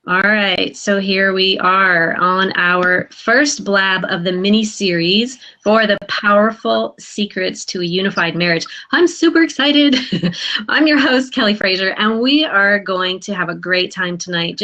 All right, so here we are on our first blab of the mini-series for the powerful secrets to a unified marriage. I'm super excited. I'm your host, Kelly Fraser, and we are going to have a great time tonight.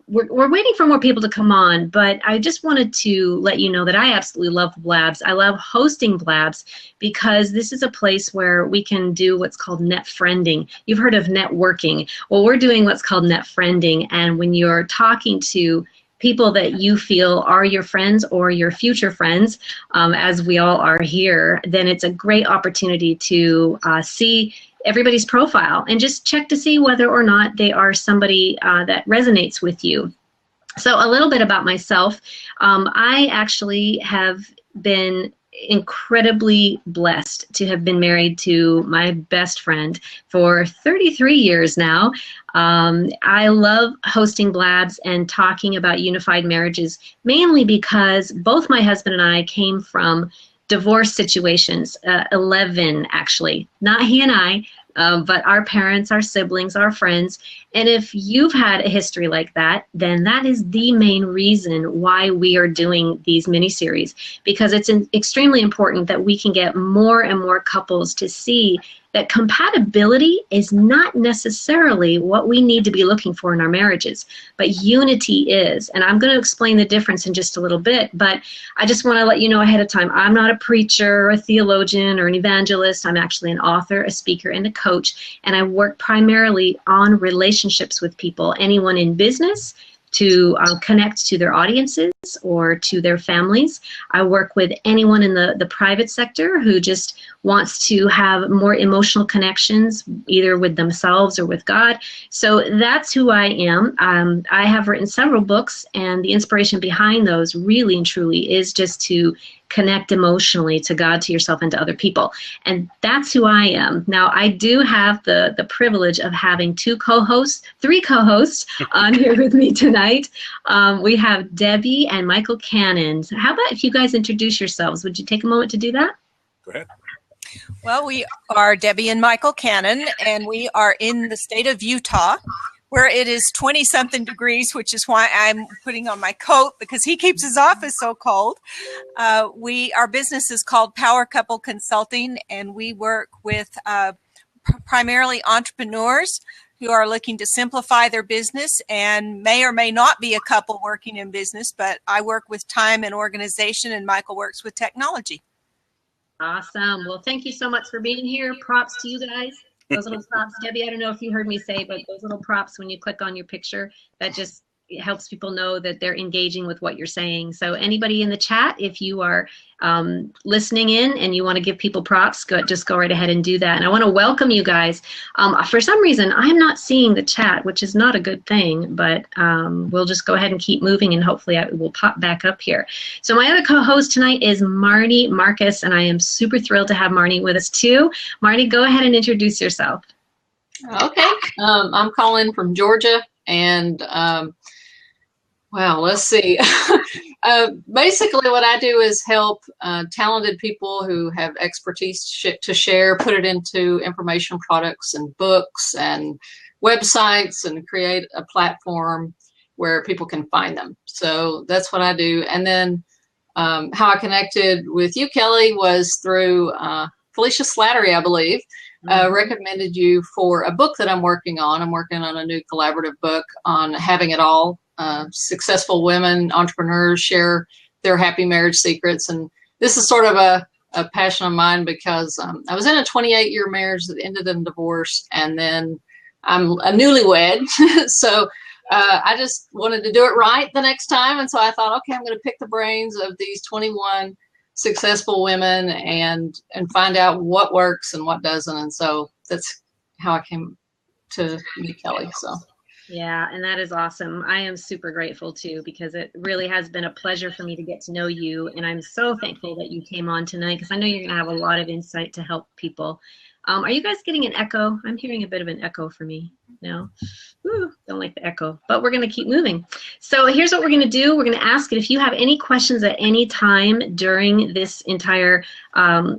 We're waiting for more people to come on, but I just wanted to let you know that I absolutely love blabs. I love hosting blabs because this is a place where we can do what's called net friending. You've heard of networking. Well, we're doing what's called net friending, and when you're talking to people that you feel are your friends or your future friends, as we all are here, then it's a great opportunity to see everybody's profile and just check to see whether or not they are somebody that resonates with you. So a little bit about myself. I actually have been incredibly blessed to have been married to my best friend for 33 years now. I love hosting blabs and talking about unified marriages, mainly because both my husband and I came from divorce situations, 11 actually, not he and I, but our parents, our siblings, our friends. And if you've had a history like that, then that is the main reason why we are doing these mini-series, because it's extremely important that we can get more and more couples to see that compatibility is not necessarily what we need to be looking for in our marriages, but unity is. And I'm going to explain the difference in just a little bit, but I just want to let you know ahead of time, I'm not a preacher, a theologian, or an evangelist. I'm actually an author, a speaker, and a coach, and I work primarily on relationships with people, anyone in business, to connect to their audiences or to their families. I work with anyone in the private sector who just wants to have more emotional connections, either with themselves or with God. So that's who I am. I have written several books, and the inspiration behind those really and truly is just to connect emotionally to God, to yourself, and to other people. And that's who I am. Now, I do have the privilege of having three co-hosts on here with me tonight. We have Debbie and Michael Cannon. So how about if you guys introduce yourselves? Would you take a moment to do that? Go ahead. Well, we are Debbie and Michael Cannon, and we are in the state of Utah, where it is 20-something degrees, which is why I'm putting on my coat, because he keeps his office so cold. Our business is called Power Couple Consulting, and we work with primarily entrepreneurs who are looking to simplify their business and may or may not be a couple working in business, but I work with time and organization, and Michael works with technology. Awesome. Well, thank you so much for being here. Props to you guys. Those little props, Debbie, I don't know if you heard me say, but those little props when you click on your picture, that just helps people know that they're engaging with what you're saying. So anybody in the chat, if you are listening in and you want to give people props, just go right ahead and do that. And I want to welcome you guys. For some reason, I'm not seeing the chat, which is not a good thing, but we'll just go ahead and keep moving, and hopefully it will pop back up here. So my other co-host tonight is Marnie Marcus, and I am super thrilled to have Marnie with us too. Marnie, go ahead and introduce yourself. Okay. I'm calling from Georgia, and well, let's see. Basically, what I do is help talented people who have expertise to share, put it into information products and books and websites, and create a platform where people can find them. So that's what I do. And then how I connected with you, Kelly, was through Felicia Slattery, I believe. Recommended you for a book that I'm working on. I'm working on a new collaborative book on having it all. Successful women, entrepreneurs share their happy marriage secrets. And this is sort of a passion of mine because I was in a 28-year marriage that ended in divorce, and then I'm a newlywed. So I just wanted to do it right the next time. And so I thought, okay, I'm going to pick the brains of these 21 successful women and find out what works and what doesn't. And so that's how I came to meet Kelly. So. Yeah, and that is awesome. I am super grateful too, because it really has been a pleasure for me to get to know you. And I'm so thankful that you came on tonight, because I know you're going to have a lot of insight to help people. Are you guys getting an echo? I'm hearing a bit of an echo for me now. Ooh, don't like the echo, but we're going to keep moving. So here's what we're going to do. We're going to ask it if you have any questions at any time during this entire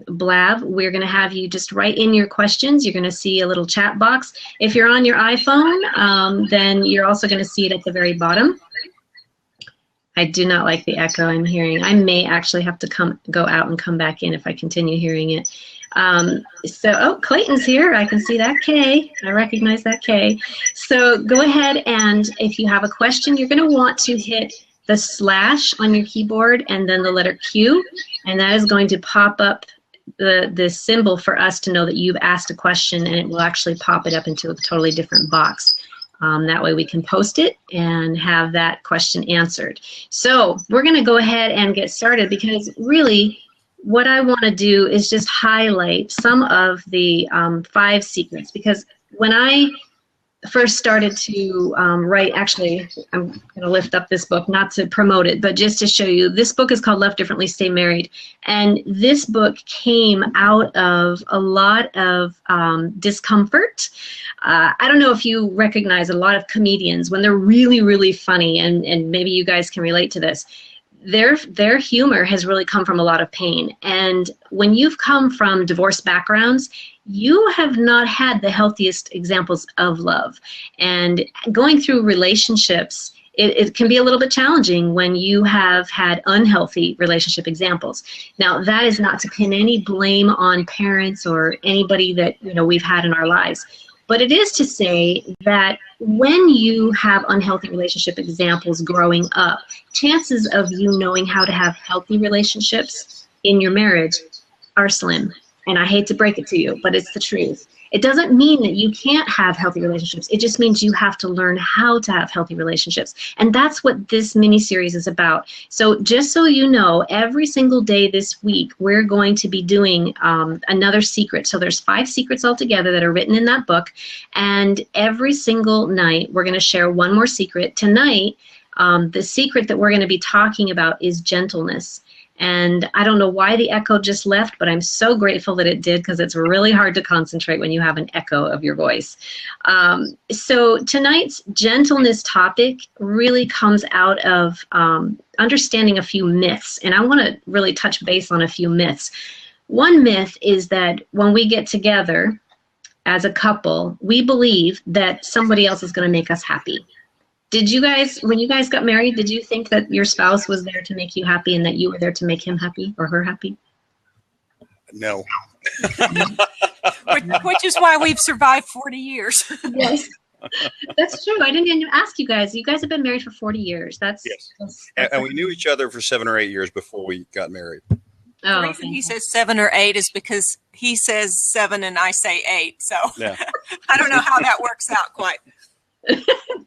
blab. We're going to have you just write in your questions. You're going to see a little chat box. If you're on your iPhone, then you're also going to see it at the very bottom. I do not like the echo I'm hearing. I may actually have to go out and come back in if I continue hearing it. Oh, Clayton's here. I can see that K. I recognize that K. So go ahead, and if you have a question, you're going to want to hit the / on your keyboard and then the letter Q, and that is going to pop up the symbol for us to know that you've asked a question, and it will actually pop it up into a totally different box. That way we can post it and have that question answered. So we're going to go ahead and get started, because really what I want to do is just highlight some of the 5 secrets, because when I first started to write, actually, I'm going to lift up this book, not to promote it, but just to show you. This book is called Love Differently, Stay Married. And this book came out of a lot of discomfort. I don't know if you recognize a lot of comedians when they're really, really funny, and maybe you guys can relate to this. Their humor has really come from a lot of pain. And when you've come from divorce backgrounds, you have not had the healthiest examples of love. And going through relationships, it can be a little bit challenging when you have had unhealthy relationship examples. Now, that is not to pin any blame on parents or anybody that we've had in our lives. But it is to say that when you have unhealthy relationship examples growing up, chances of you knowing how to have healthy relationships in your marriage are slim. And I hate to break it to you, but it's the truth. It doesn't mean that you can't have healthy relationships. It just means you have to learn how to have healthy relationships. And that's what this mini-series is about. So just so you know, every single day this week, we're going to be doing another secret. So there's 5 secrets altogether that are written in that book. And every single night, we're going to share one more secret. Tonight, the secret that we're going to be talking about is gentleness. And I don't know why the echo just left, but I'm so grateful that it did, because it's really hard to concentrate when you have an echo of your voice. So tonight's gentleness topic really comes out of understanding a few myths. And I want to really touch base on a few myths. One myth is that when we get together as a couple, we believe that somebody else is going to make us happy. Did you guys, when you guys got married, did you think that your spouse was there to make you happy and that you were there to make him happy or her happy? No. Which is why we've survived 40 years. Yes, that's true. I didn't even ask you guys. You guys have been married for 40 years. That's and we knew each other for 7 or 8 years before we got married. The reason he says 7 or 8 is because he says 7 and I say 8. So yeah. I don't know how that works out quite.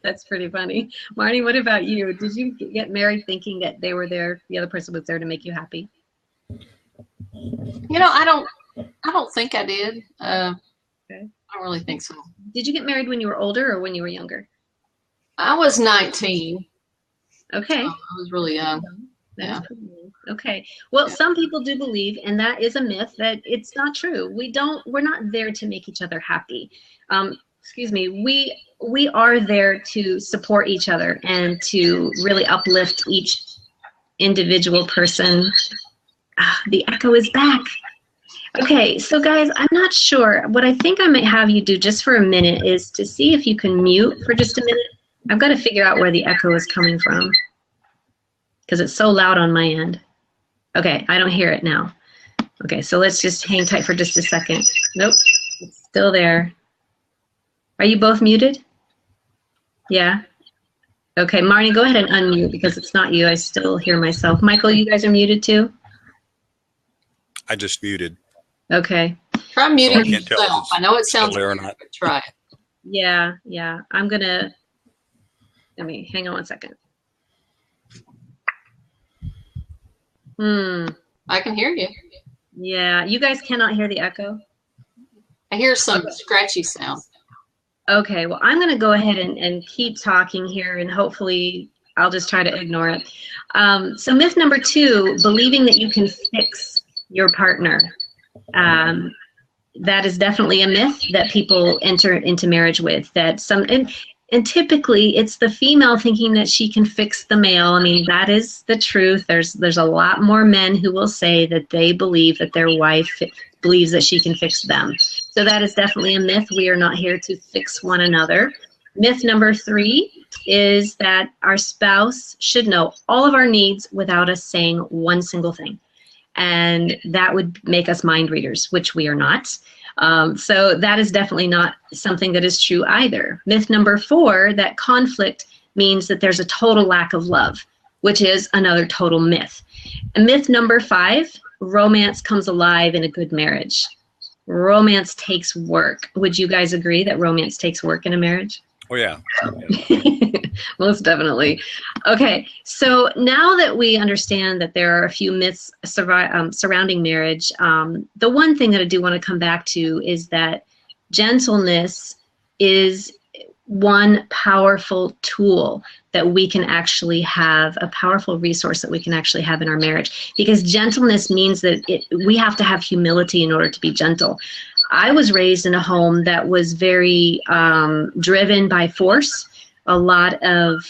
That's pretty funny. Marnie, what about you? Did you get married thinking that they were there, the other person was there to make you happy? I don't think I did. Okay. I don't really think so. Did you get married when you were older or when you were younger? I was 19. Okay. So I was really young. Yeah. Okay. Well, some people do believe, and that is a myth, that it's not true. We're not there to make each other happy. Excuse me, we are there to support each other and to really uplift each individual person. The echo is back. Okay, so guys, I'm not sure. What I think I might have you do just for a minute is to see if you can mute for just a minute. I've got to figure out where the echo is coming from, because it's so loud on my end. Okay, I don't hear it now. Okay, so let's just hang tight for just a second. Nope, it's still there. Are you both muted? Yeah? Okay, Marnie, go ahead and unmute, because it's not you. I still hear myself. Michael, you guys are muted too? I just muted. Okay. Try muting yourself. I know it sounds weird, but try it. Yeah. I'm going to, hang on one second. I can hear you. Yeah, you guys cannot hear the echo? I hear some scratchy sound. Okay, well, I'm going to go ahead and keep talking here, and hopefully I'll just try to ignore it. So myth number 2, believing that you can fix your partner. that is definitely a myth that people enter into marriage with. And typically it's the female thinking that she can fix the male. I mean, that is the truth. There's a lot more men who will say that they believe that their wife believes that she can fix them. So that is definitely a myth. We are not here to fix one another. Myth number 3 is that our spouse should know all of our needs without us saying one single thing. And that would make us mind readers, which we are not. So that is definitely not something that is true either. Myth number 4, that conflict means that there's a total lack of love, which is another total myth. And myth number 5, romance comes alive in a good marriage. Romance takes work. Would you guys agree that romance takes work in a marriage? Oh, yeah. Most definitely. Okay, so now that we understand that there are a few myths surrounding marriage, the one thing that I do want to come back to is that gentleness is one powerful tool that we can actually have, a powerful resource that we can actually have in our marriage. Because gentleness means that we have to have humility in order to be gentle. I was raised in a home that was very driven by force, a lot of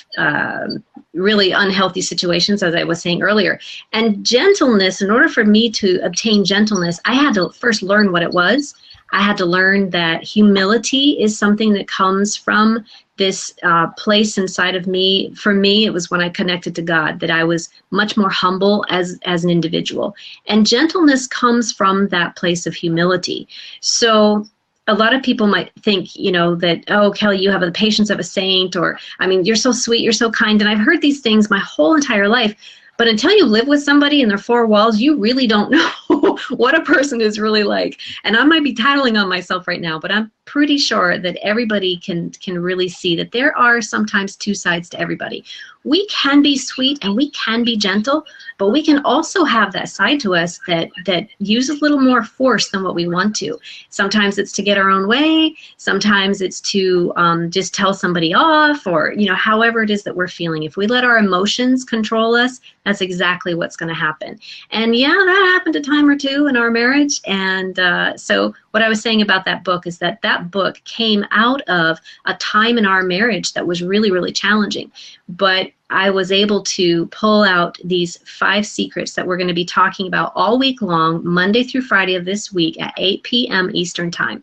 really unhealthy situations, as I was saying earlier. And gentleness, in order for me to obtain gentleness, I had to first learn what it was. I had to learn that humility is something that comes from this place inside of me. For me, it was when I connected to God, that I was much more humble as an individual. And gentleness comes from that place of humility. So a lot of people might think, that, oh, Kelly, you have the patience of a saint, or, I mean, you're so sweet, you're so kind. And I've heard these things my whole entire life. But until you live with somebody in their 4 walls, you really don't know what a person is really like. And I might be tattling on myself right now, but I'm pretty sure that everybody can really see that there are sometimes 2 sides to everybody. We can be sweet and we can be gentle, but we can also have that side to us that uses a little more force than what we want to. Sometimes it's to get our own way. Sometimes it's to just tell somebody off, or however it is that we're feeling. If we let our emotions control us, that's exactly what's going to happen. And yeah, that happened a time or 2 in our marriage. And so what I was saying about that book is that book came out of a time in our marriage that was really, really challenging. But I was able to pull out these 5 secrets that we're going to be talking about all week long, Monday through Friday of this week at 8 p.m. Eastern Time.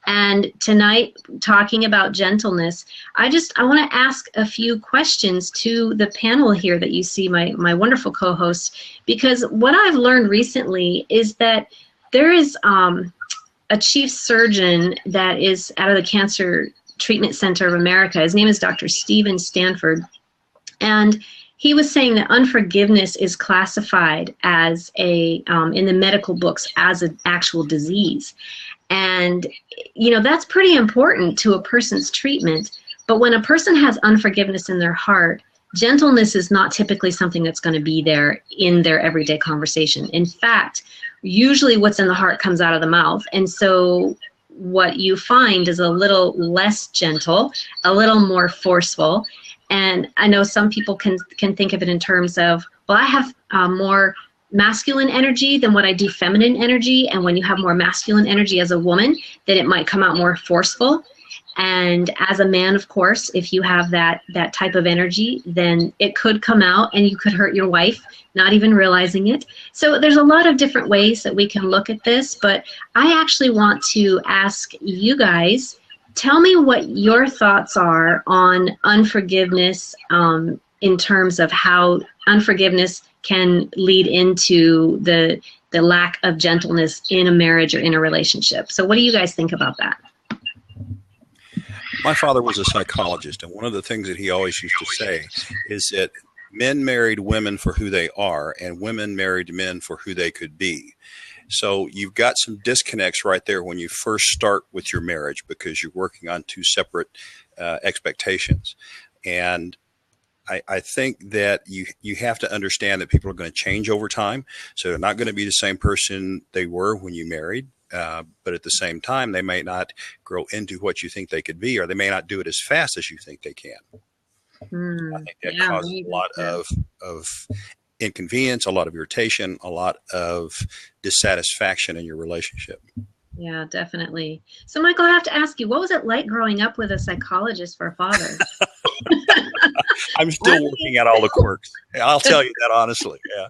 And tonight, talking about gentleness, I want to ask a few questions to the panel here that you see, my wonderful co-hosts, because what I've learned recently is that there is a chief surgeon that is out of the Cancer Treatment Center of America. His name is Dr. Stephen Stanford. And he was saying that unforgiveness is classified as in the medical books as an actual disease. And, that's pretty important to a person's treatment. But when a person has unforgiveness in their heart, gentleness is not typically something that's going to be there in their everyday conversation. In fact, usually what's in the heart comes out of the mouth. And so what you find is a little less gentle, a little more forceful. And I know some people can think of it in terms of, well, I have more masculine energy than what I do feminine energy. And when you have more masculine energy as a woman, then it might come out more forceful. And as a man, of course, if you have that type of energy, then it could come out and you could hurt your wife, not even realizing it. So there's a lot of different ways that we can look at this. But I actually want to ask you guys, tell me what your thoughts are on unforgiveness in terms of how unforgiveness can lead into the lack of gentleness in a marriage or in a relationship. So what do you guys think about that? My father was a psychologist, and one of the things that he always used to say is that men married women for who they are, and women married men for who they could be. So you've got some disconnects right there when you first start with your marriage, because you're working on 2 separate expectations. And I think that you have to understand that people are going to change over time. So they're not going to be the same person they were when you married. But at the same time, they may not grow into what you think they could be, or they may not do it as fast as you think they can. I think that causes a lot of inconvenience, a lot of irritation, a lot of dissatisfaction in your relationship. Yeah, definitely. So, Michael, I have to ask you, what was it like growing up with a psychologist for a father? I'm still working out all the quirks. I'll tell you that honestly. Yeah.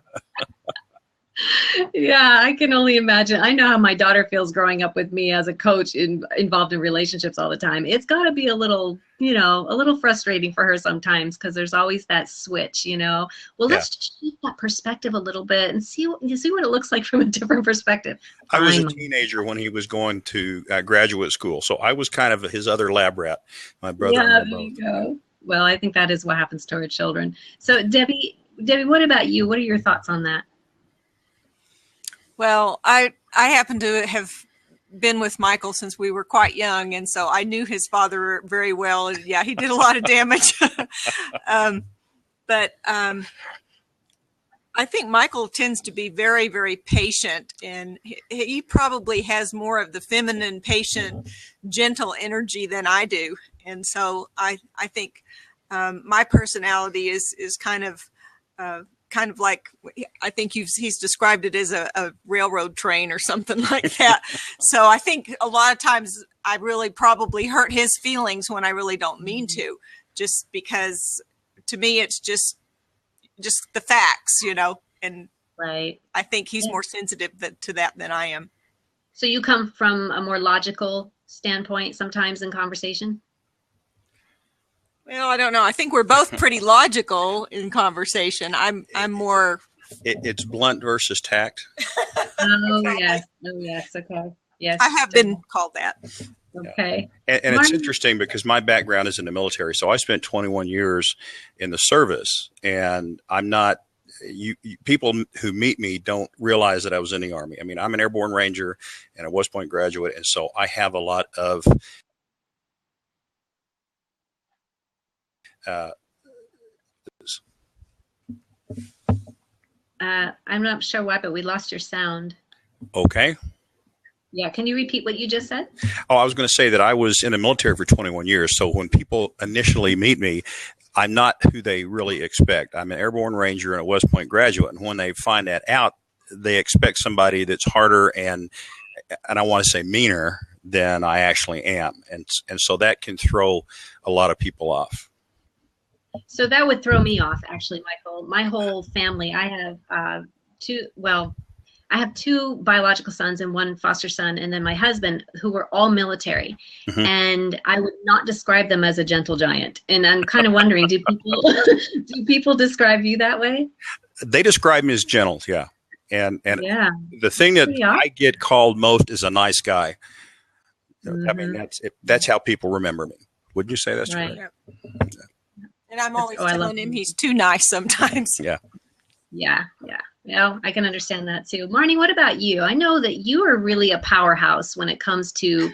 Yeah, I can only imagine. I know how my daughter feels growing up with me as a coach involved in relationships all the time. It's got to be a little, a little frustrating for her sometimes because there's always that switch. Well, Yeah. let's just shift that perspective a little bit and see what it looks like from a different perspective. I was a Fine. teenager when he was going to graduate school, so I was kind of his other lab rat. My brother Yeah, and I there both. you go. Well, I think that is what happens to our children. So, Debbie, what about you? What are your thoughts on that? Well, I happen to have been with Michael since we were quite young, and so I knew his father very well. And yeah, he did a lot of damage. But I think Michael tends to be very, very patient, and he probably has more of the feminine, patient, gentle energy than I do. And so I think my personality is kind of like, I think he's described it as a railroad train or something like that. So I think a lot of times I really probably hurt his feelings when I really don't mean to, just because to me it's just the facts, and Right. I think he's more sensitive to that than I am. So you come from a more logical standpoint sometimes in conversation? Well, I don't know. I think we're both pretty logical in conversation. I'm more. It's blunt versus tact. Oh, yes. Oh, yes. Okay. Yes. I have been called that. Okay. And it's Martin? interesting because my background is in the military. So I spent 21 years in the service, and I'm not, people who meet me don't realize that I was in the Army. I mean, I'm an airborne ranger and a West Point graduate. And so I have a lot of, I'm not sure why, but we lost your sound. okay. Yeah. Can you repeat what you just said? Oh, I was going to say that I was in the military for 21 years. So when people initially meet me, I'm not who they really expect. I'm an airborne ranger and a West Point graduate. And when they find that out, they expect somebody that's harder and I want to say meaner than I actually am. And so that can throw a lot of people off. So that would throw me off, actually, Michael. My whole family, I have I have two biological sons and one foster son, and then my husband, who were all military. Mhm. And I would not describe them as a gentle giant. And I'm kind of wondering, do people describe you that way? They describe me as gentle, yeah. And Yeah. the thing that Pretty awesome. I get called most is a nice guy. I mean, Mhm. that's how people remember me. Wouldn't you say that's Right. correct? And I'm always I love telling him he's too nice sometimes. Yeah. Yeah. Well, I can understand that too. Marnie, what about you? I know that you are really a powerhouse when it comes to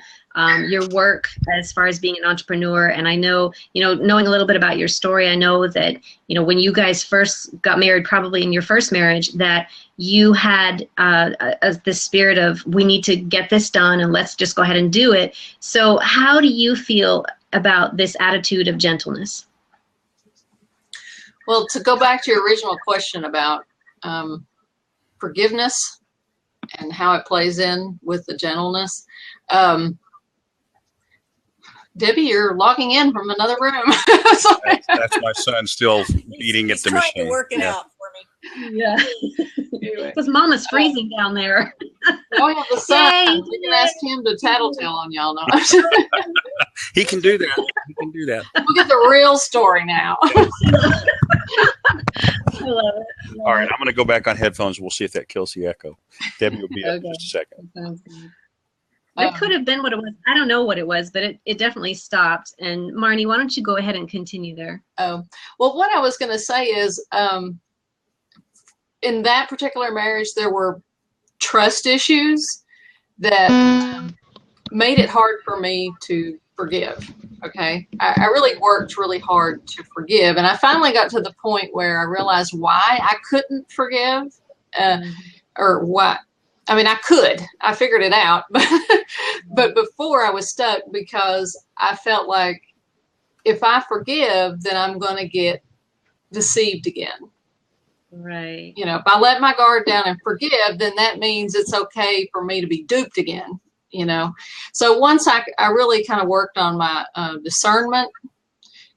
your work as far as being an entrepreneur. And I know, knowing a little bit about your story, I know that, when you guys first got married, probably in your first marriage, that you had the spirit of, we need to get this done and let's just go ahead and do it. So how do you feel about this attitude of gentleness? Well, to go back to your original question about forgiveness and how it plays in with the gentleness. Debbie, you're logging in from another room. That's my son still beating at the trying machine. to work it Yeah. out for me. Yeah. Anyway. Because Mama's freezing down there. Oh, yeah, the son. Yay. You can ask him to tattletale on y'all now. He can do that. He can do that. We'll get the real story now. I love it. All right, I'm going to go back on headphones. We'll see if that kills the echo. Debbie will be up in Okay. just a second. Sounds good. That could have been what it was. I don't know what it was, but it definitely stopped. And Marnie, why don't you go ahead and continue there? Well, what I was going to say is, in that particular marriage, there were trust issues that made it hard for me to forgive. Okay. I really worked really hard to forgive. And I finally got to the point where I realized why I couldn't forgive, or what. I mean, I could. I figured it out. But before I was stuck because I felt like if I forgive, then I'm going to get deceived again. Right. If I let my guard down and forgive, then that means it's okay for me to be duped again. So once I really kind of worked on my discernment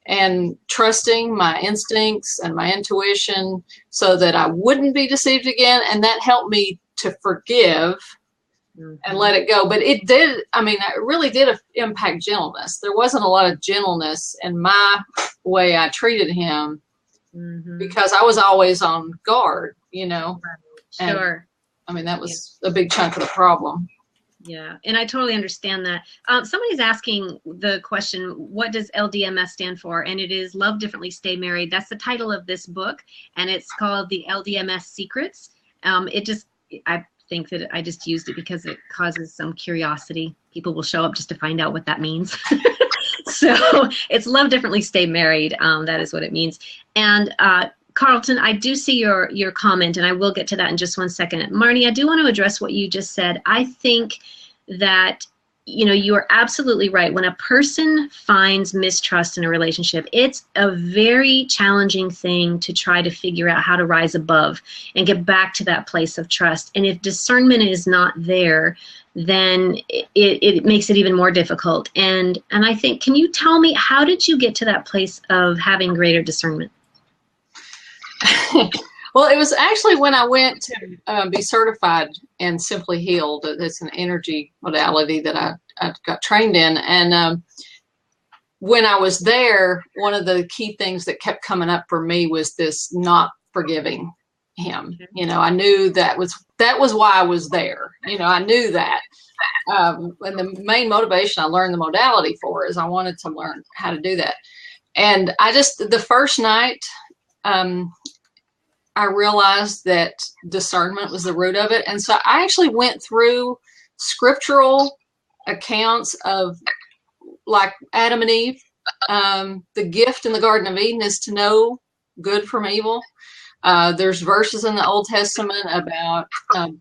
and trusting my instincts and my intuition so that I wouldn't be deceived again. And that helped me to forgive and let it go. But it really did impact gentleness. There wasn't a lot of gentleness in my way I treated him because I was always on guard, Sure. And, that was a big chunk of the problem. Yeah, and I totally understand that. Somebody's asking the question, what does LDMS stand for? And it is Love Differently, Stay Married. That's the title of this book, and it's called The LDMS Secrets. I think that I just used it because it causes some curiosity. People will show up just to find out what that means. So it's Love Differently, Stay Married. That is what it means. And Carlton, I do see your comment, and I will get to that in just one second. Marnie, I do want to address what you just said. I think that, you are absolutely right. When a person finds mistrust in a relationship, it's a very challenging thing to try to figure out how to rise above and get back to that place of trust. And if discernment is not there, then it makes it even more difficult. And I think, can you tell me, how did you get to that place of having greater discernment? Well, it was actually when I went to be certified in Simply Healed. It's an energy modality that I got trained in. And when I was there, one of the key things that kept coming up for me was this not forgiving him. I knew that was why I was there. I knew that. And the main motivation I learned the modality for is I wanted to learn how to do that. And the first night, I realized that discernment was the root of it. And so I actually went through scriptural accounts of, like, Adam and Eve. The gift in the Garden of Eden is to know good from evil. There's verses in the Old Testament about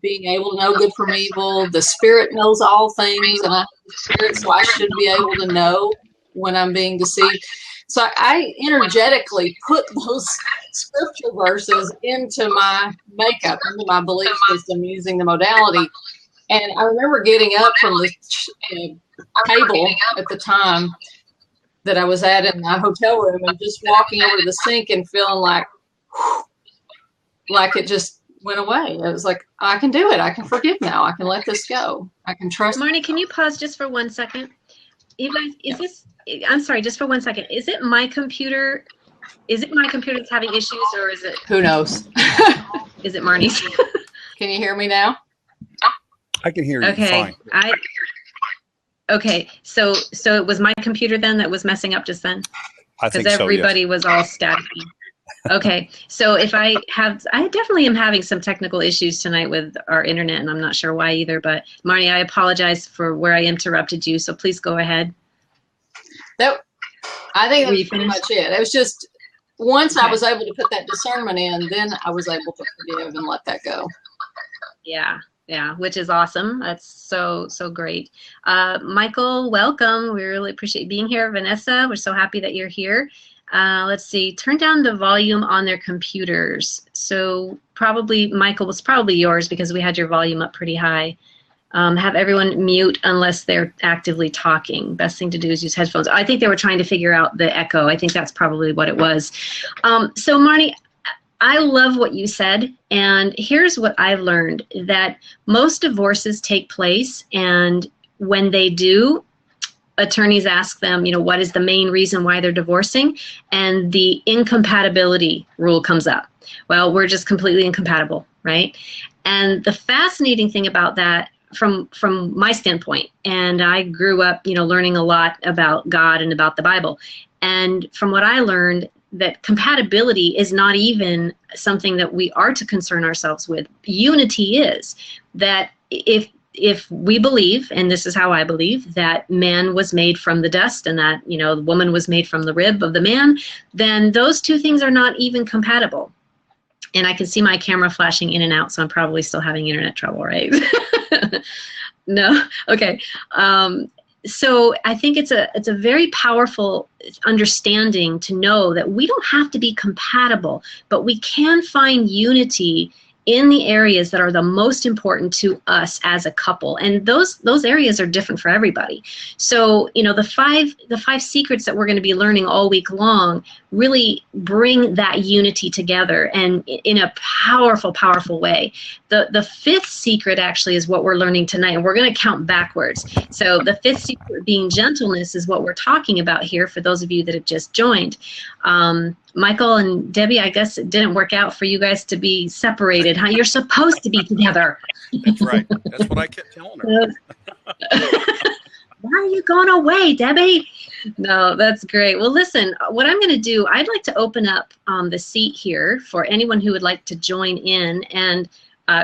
being able to know good from evil. The Spirit knows all things, and I have the Spirit, so I should be able to know when I'm being deceived. So I energetically put those scripture verses into my makeup, into my belief system using the modality. And I remember getting up from the table at the time that I was at in my hotel room and just walking over to the sink and feeling like it just went away. It was like, I can do it. I can forgive now. I can let this go. I can trust. Marnie, can you pause just for 1 second? I'm sorry, just for 1 second. Is it my computer? Is it my computer that's having issues, or is it? Who knows? Is it Marnie's? Can you hear me now? I can hear you Okay. fine. Okay. So it was my computer then that was messing up just then? I think so, because everybody was all staticky. Okay. So I definitely am having some technical issues tonight with our internet, and I'm not sure why either. But Marnie, I apologize for where I interrupted you. So please go ahead. I think that was pretty much it. It was just once I was able to put that discernment in, then I was able to forgive and let that go. Yeah, which is awesome. That's so great. Michael, welcome. We really appreciate being here. Vanessa, we're so happy that you're here. Let's see, turn down the volume on their computers. So Michael, was probably yours because we had your volume up pretty high. Have everyone mute unless they're actively talking. Best thing to do is use headphones. I think they were trying to figure out the echo. I think that's probably what it was. So Marnie, I love what you said. And here's what I've learned, that most divorces take place. And when they do, attorneys ask them, what is the main reason why they're divorcing? And the incompatibility rule comes up. Well, we're just completely incompatible, right? And the fascinating thing about that, from my standpoint, and I grew up, learning a lot about God and about the Bible. And from what I learned, that compatibility is not even something that we are to concern ourselves with. Unity is. That if we believe, and this is how I believe, that man was made from the dust and that, the woman was made from the rib of the man, then those two things are not even compatible. And I can see my camera flashing in and out, so I'm probably still having internet trouble, right? No? Okay. So I think it's a very powerful understanding to know that we don't have to be compatible, but we can find unity in the areas that are the most important to us as a couple. And those areas are different for everybody. So, the five secrets that we're going to be learning all week long really bring that unity together, and in a powerful, powerful way. The fifth secret actually is what we're learning tonight, and we're going to count backwards. So the fifth secret being gentleness is what we're talking about here for those of you that have just joined. Michael and Debbie, I guess it didn't work out for you guys to be separated, huh? You're supposed to be together. That's right. That's what I kept telling her. Why are you going away, Debbie? No, that's great. Well, listen, what I'm going to do, I'd like to open up the seat here for anyone who would like to join in. And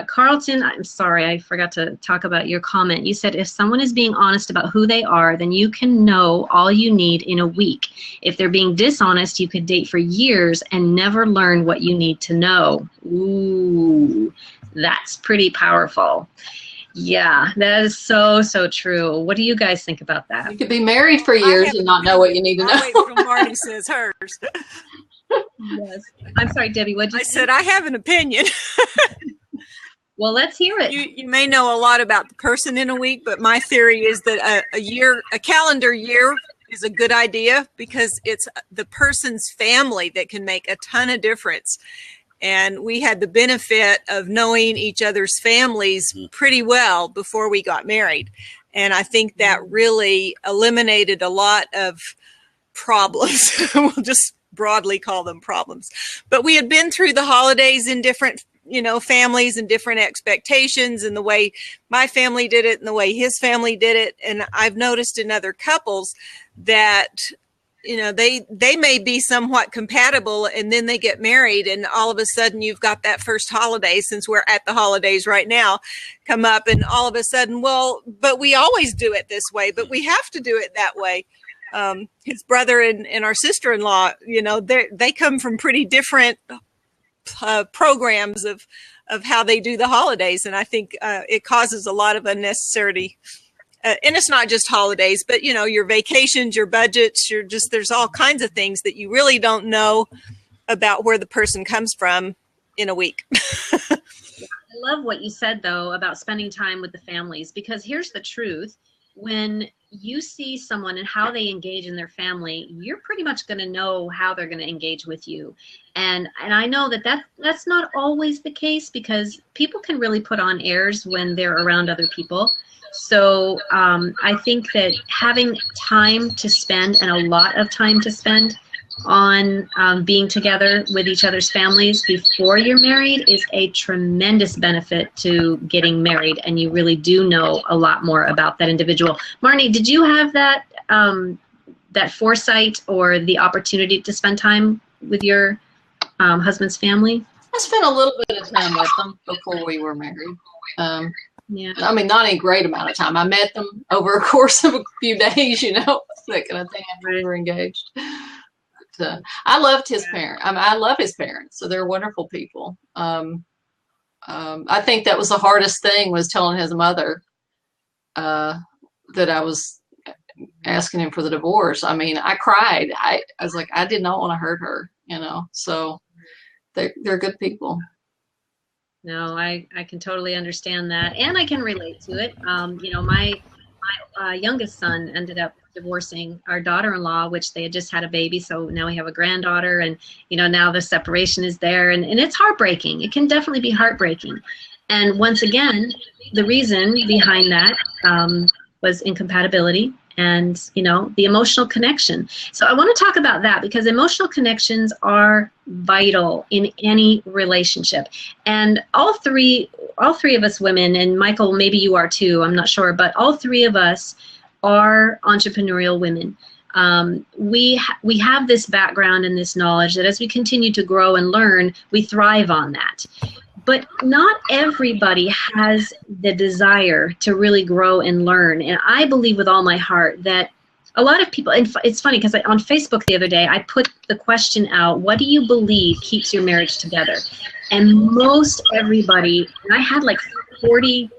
Carlton, I'm sorry, I forgot to talk about your comment. You said if someone is being honest about who they are, then you can know all you need in a week. If they're being dishonest, you could date for years and never learn what you need to know. Ooh, that's pretty powerful. Yeah, that is so, so true. What do you guys think about that? You could be married for years and not know what you need to know. Wait till Marty says hers. Yes. I'm sorry, Debbie, what'd you say? I said I have an opinion. Well, let's hear it. You may know a lot about the person in a week, but my theory is that a calendar year is a good idea because it's the person's family that can make a ton of difference. And we had the benefit of knowing each other's families pretty well before we got married. And I think that really eliminated a lot of problems. We'll just broadly call them problems. But we had been through the holidays in different families and different expectations, and the way my family did it and the way his family did it. And I've noticed in other couples that, they may be somewhat compatible, and then they get married, and all of a sudden you've got that first holiday, since we're at the holidays right now, come up, and all of a sudden, well, but we always do it this way, but we have to do it that way. His brother and our sister-in-law, they come from pretty different programs of how they do the holidays. And I think it causes a lot of unnecessary, and it's not just holidays, but your vacations, your budgets, there's all kinds of things that you really don't know about where the person comes from in a week. I love what you said though about spending time with the families, because here's the truth. When you see someone and how they engage in their family, you're pretty much going to know how they're going to engage with you. And I know that's not always the case, because people can really put on airs when they're around other people. So I think that having time to spend, and a lot of time to spend, on being together with each other's families before you're married is a tremendous benefit to getting married, and you really do know a lot more about that individual. Marnie, did you have that that foresight or the opportunity to spend time with your husband's family? I spent a little bit of time with them before we were married. Yeah. I mean, not a great amount of time. I met them over a course of a few days, that kind of thing, after we were engaged. I loved his parents. I love his parents, so they're wonderful people. I think that was the hardest thing, was telling his mother that I was asking him for the divorce. I mean, I cried. I was like, I did not want to hurt her, So they're good people. No, I can totally understand that, and I can relate to it. My youngest son ended up divorcing our daughter-in-law, which they had just had a baby, so now we have a granddaughter, and now the separation is there, and it's heartbreaking. It can definitely be heartbreaking. And once again, the reason behind that was incompatibility and the emotional connection. So I want to talk about that, because emotional connections are vital in any relationship. And all three of us women, and Michael, maybe you are too, I'm not sure, but all three of us are entrepreneurial women. We have this background and this knowledge that as we continue to grow and learn, we thrive on that. But not everybody has the desire to really grow and learn. And I believe with all my heart that a lot of people, and it's funny because on Facebook the other day, I put the question out, what do you believe keeps your marriage together? And most everybody, and I had like 40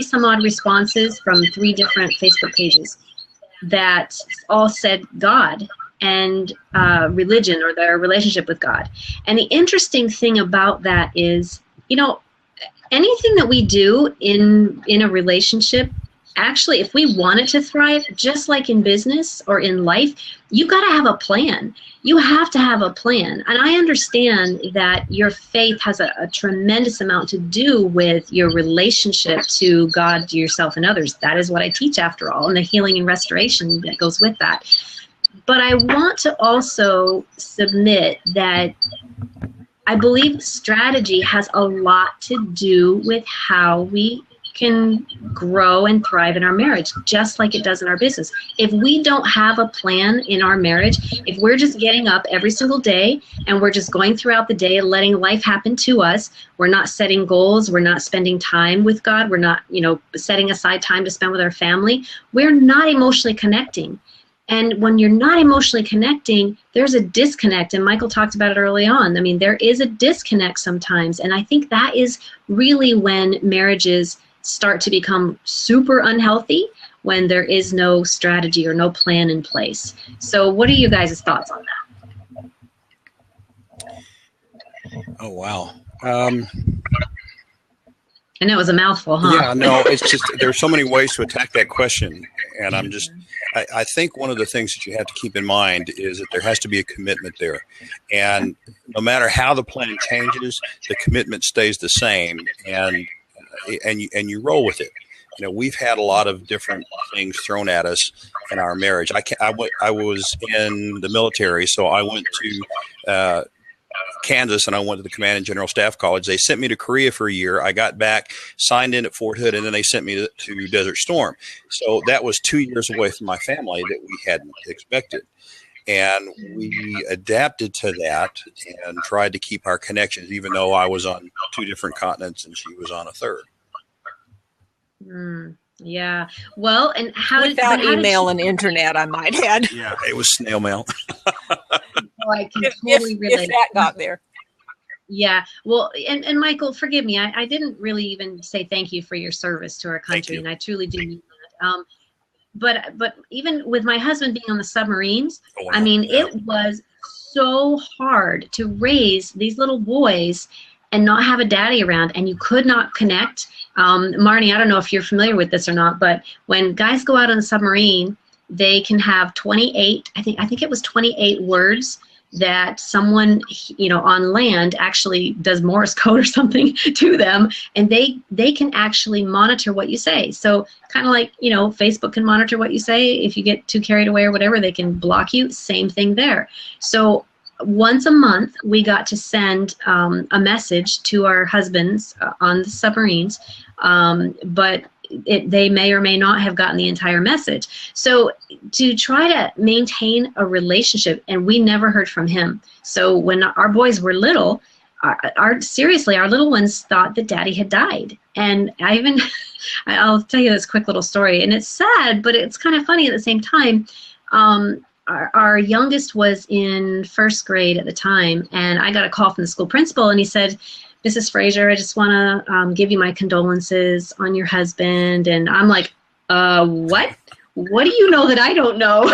some odd responses from 3 different Facebook pages that all said God and religion, or their relationship with God. And the interesting thing about that is, anything that we do in a relationship, actually, if we want it to thrive, just like in business or in life, you got to have a plan. You have to have a plan. And I understand that your faith has a tremendous amount to do with your relationship to God, to yourself, and others. That is what I teach, after all, and the healing and restoration that goes with that. But I want to also submit that I believe strategy has a lot to do with how we can grow and thrive in our marriage, just like it does in our business. If we don't have a plan in our marriage, if we're just getting up every single day and we're just going throughout the day and letting life happen to us, we're not setting goals, we're not spending time with God, we're not, setting aside time to spend with our family, we're not emotionally connecting. And when you're not emotionally connecting, there's a disconnect. And Michael talked about it early on. I mean, there is a disconnect sometimes. And I think that is really when marriages start to become super unhealthy, when there is no strategy or no plan in place. So what are you guys' thoughts on that? Oh, wow. I know it was a mouthful, huh? Yeah, no, it's just, there's so many ways to attack that question. And I think one of the things that you have to keep in mind is that there has to be a commitment there. And no matter how the plan changes, the commitment stays the same, and you roll with it. We've had a lot of different things thrown at us in our marriage. I was in the military, so I went to Kansas, and I went to the Command and General Staff College. They sent me to Korea for a year. I got back, signed in at Fort Hood, and then they sent me to Desert Storm. So that was 2 years away from my family that we hadn't expected. And we adapted to that and tried to keep our connections, even though I was on 2 different continents and she was on a third. Yeah. Well, and without email and internet, I might add. Yeah, it was snail mail. I can totally relate. If that got there. Yeah. Well, and Michael, forgive me. I didn't really even say thank you for your service to our country, and I truly do mean that. But even with my husband being on the submarines, I mean, it was so hard to raise these little boys and not have a daddy around, and you could not connect. Marnie, I don't know if you're familiar with this or not, but when guys go out on a submarine, they can have 28, I think it was 28 words that someone, on land actually does Morse code or something to them, and they can actually monitor what you say. So kind of like, Facebook can monitor what you say. If you get too carried away or whatever, they can block you. Same thing there. So once a month, we got to send a message to our husbands on the submarines, but they may or may not have gotten the entire message. So to try to maintain a relationship, and we never heard from him. So when our boys were little, our little ones thought that daddy had died. And I'll tell you this quick little story, and it's sad, but it's kind of funny at the same time. Our youngest was in first grade at the time, and I got a call from the school principal, and he said, "Mrs. Fraser, I just want to give you my condolences on your husband." And I'm like, what? What do you know that I don't know?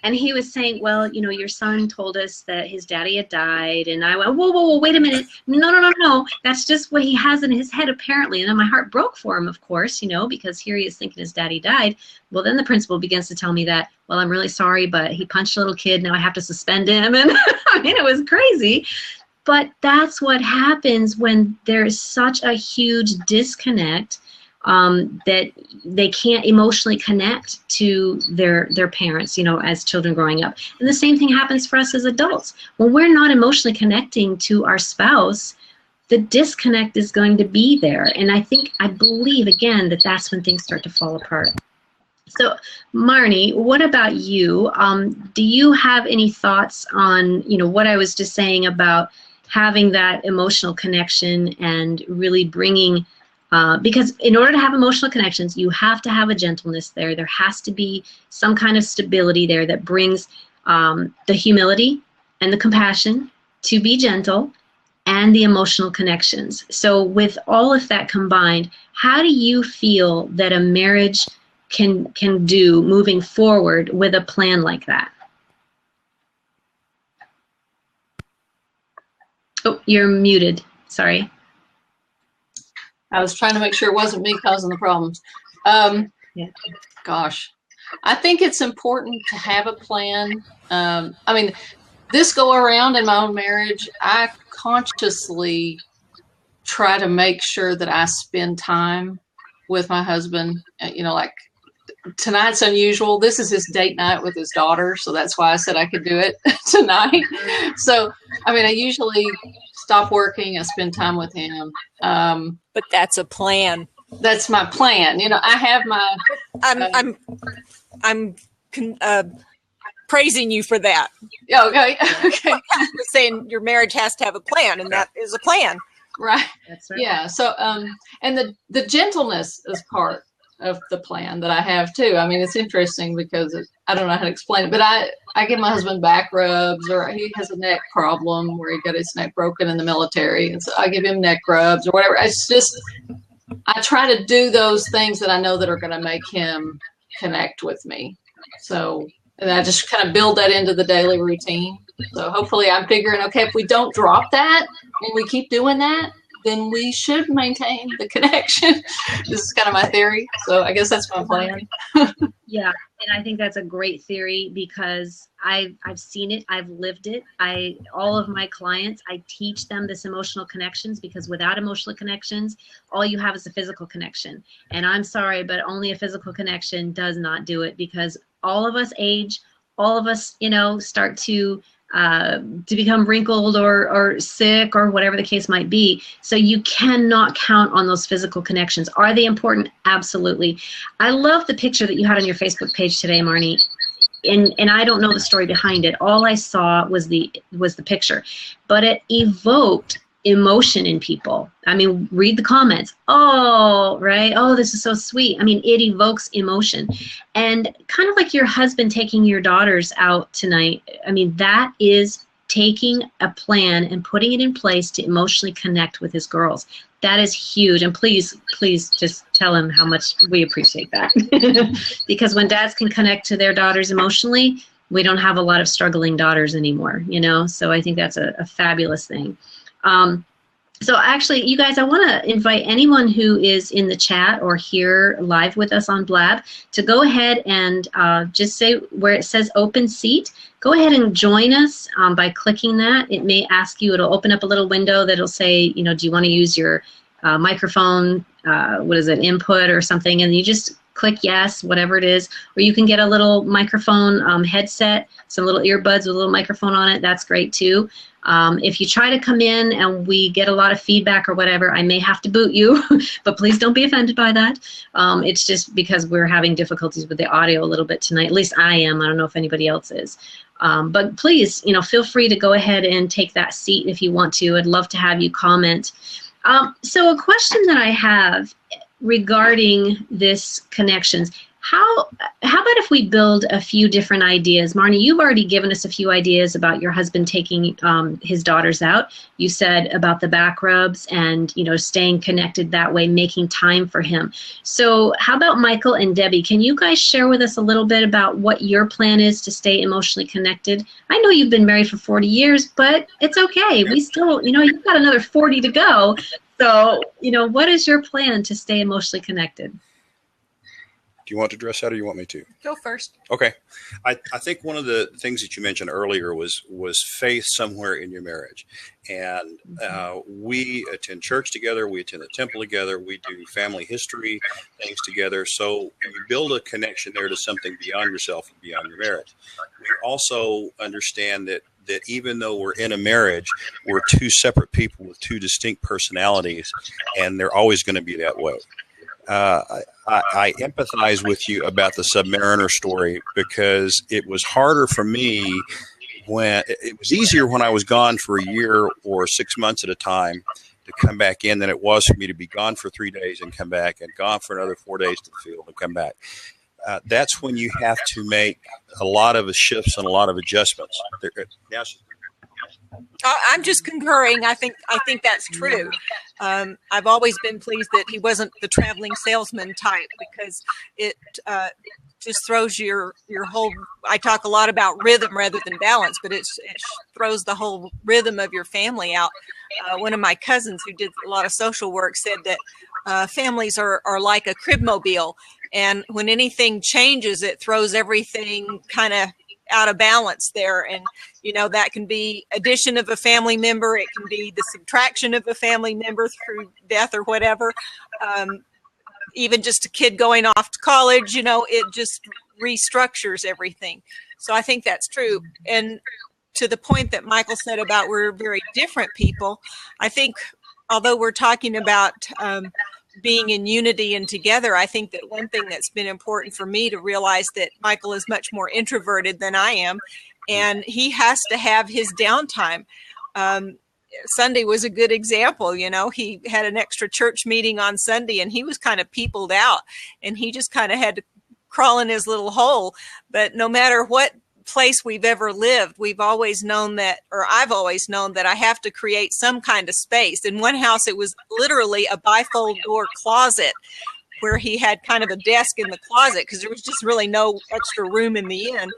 And he was saying, well, your son told us that his daddy had died. And I went, whoa, wait a minute. No. That's just what he has in his head, apparently. And then my heart broke for him, of course, because here he is thinking his daddy died. Well, then the principal begins to tell me that, well, I'm really sorry, but he punched a little kid. Now I have to suspend him. And it was crazy. But that's what happens when there's such a huge disconnect that they can't emotionally connect to their parents, as children growing up. And the same thing happens for us as adults. When we're not emotionally connecting to our spouse, the disconnect is going to be there. And I believe, again, that that's when things start to fall apart. So, Marnie, what about you? Do you have any thoughts on, what I was just saying about having that emotional connection and really bringing, because in order to have emotional connections, you have to have a gentleness there. There has to be some kind of stability there that brings the humility and the compassion to be gentle and the emotional connections. So with all of that combined, how do you feel that a marriage can do moving forward with a plan like that? Oh, you're muted. Sorry. I was trying to make sure it wasn't me causing the problems. Yeah. Gosh, I think it's important to have a plan. I mean, this go around in my own marriage, I consciously try to make sure that I spend time with my husband. You know, like tonight's unusual. This is his date night with his daughter, so that's why I said I could do it tonight. So, I mean, I usually stop working, I spend time with him. But that's a plan. That's my plan. You know, I have my. I'm praising you for that. Yeah. Okay. Okay. I'm saying your marriage has to have a plan, and that is a plan. Right. That's right. Yeah. So, and the gentleness is part of the plan that I have too. I mean, it's interesting because I don't know how to explain it, but I give my husband back rubs, or he has a neck problem where he got his neck broken in the military, and so I give him neck rubs or whatever. It's just I try to do those things that I know that are going to make him connect with me. So, and I just kind of build that into the daily routine. So hopefully I'm figuring, okay, if we don't drop that and we keep doing that, then we should maintain the connection. This is kind of my theory. So I guess that's my plan. Yeah, and I think that's a great theory because I've seen it, I've lived it. All of my clients, I teach them this emotional connections because without emotional connections, all you have is a physical connection. And I'm sorry, but only a physical connection does not do it because all of us age, all of us, start to become wrinkled or sick or whatever the case might be. So you cannot count on those physical connections. Are they important? Absolutely. I love the picture that you had on your Facebook page today, Marnie. And I don't know the story behind it. All I saw was the picture, but it evoked emotion in people. I mean, read the comments. Oh, right. Oh, this is so sweet. I mean, it evokes emotion. And kind of like your husband taking your daughters out tonight. I mean, that is taking a plan and putting it in place to emotionally connect with his girls. That is huge. And please just tell him how much we appreciate that. Because when dads can connect to their daughters emotionally, we don't have a lot of struggling daughters anymore, So I think that's a fabulous thing. So actually, you guys, I want to invite anyone who is in the chat or here live with us on Blab to go ahead and just say where it says open seat. Go ahead and join us by clicking that. It may ask you, it'll open up a little window that'll say, do you want to use your microphone, input or something, and you just click yes, whatever it is, or you can get a little microphone headset, some little earbuds with a little microphone on it. That's great too. If you try to come in and we get a lot of feedback or whatever, I may have to boot you, but please don't be offended by that. It's just because we're having difficulties with the audio a little bit tonight. At least I am. I don't know if anybody else is. But please, feel free to go ahead and take that seat if you want to. I'd love to have you comment. So a question that I have regarding this connections, how about if we build a few different ideas? Marnie, you've already given us a few ideas about your husband taking his daughters out. You said about the back rubs and, staying connected that way, making time for him. So how about Michael and Debbie? Can you guys share with us a little bit about what your plan is to stay emotionally connected? I know you've been married for 40 years, but it's okay. We still, you've got another 40 to go. So, what is your plan to stay emotionally connected? Do you want to address that or you want me to? Go first. Okay. I think one of the things that you mentioned earlier was faith somewhere in your marriage. And we attend church together. We attend the temple together. We do family history things together. So you build a connection there to something beyond yourself and beyond your marriage. We also understand that even though we're in a marriage, we're two separate people with two distinct personalities, and they're always going to be that way. I empathize with you about the Submariner story because it was harder for me when it was easier when I was gone for a year or 6 months at a time to come back in than it was for me to be gone for 3 days and come back and gone for another 4 days to the field and come back. That's when you have to make a lot of shifts and a lot of adjustments. Yes. I'm just concurring. I think that's true. I've always been pleased that he wasn't the traveling salesman type because it just throws your whole. I talk a lot about rhythm rather than balance, but it throws the whole rhythm of your family out. One of my cousins who did a lot of social work said that families are like a cribmobile. And when anything changes, it throws everything kind of out of balance there. And, that can be addition of a family member. It can be the subtraction of a family member through death or whatever. Even just a kid going off to college, it just restructures everything. So I think that's true. And to the point that Michael said about we're very different people, I think although we're talking about being in unity and together, I think that one thing that's been important for me to realize that Michael is much more introverted than I am, and he has to have his downtime. Sunday was a good example. He had an extra church meeting on Sunday and he was kind of peopled out and he just kind of had to crawl in his little hole. But no matter what place we've ever lived, we've always known that, or I've always known that I have to create some kind of space. In one house, it was literally a bifold door closet where he had kind of a desk in the closet because there was just really no extra room in the inn.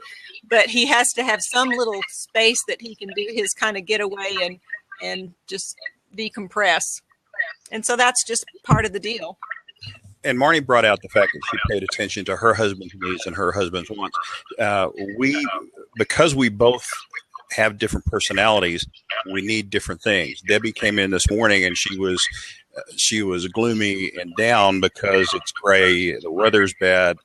But he has to have some little space that he can do his kind of getaway and just decompress. And so that's just part of the deal. And Marnie brought out the fact that she paid attention to her husband's needs and her husband's wants. Because we both have different personalities, we need different things. Debbie came in this morning and she was gloomy and down because it's gray, the weather's bad.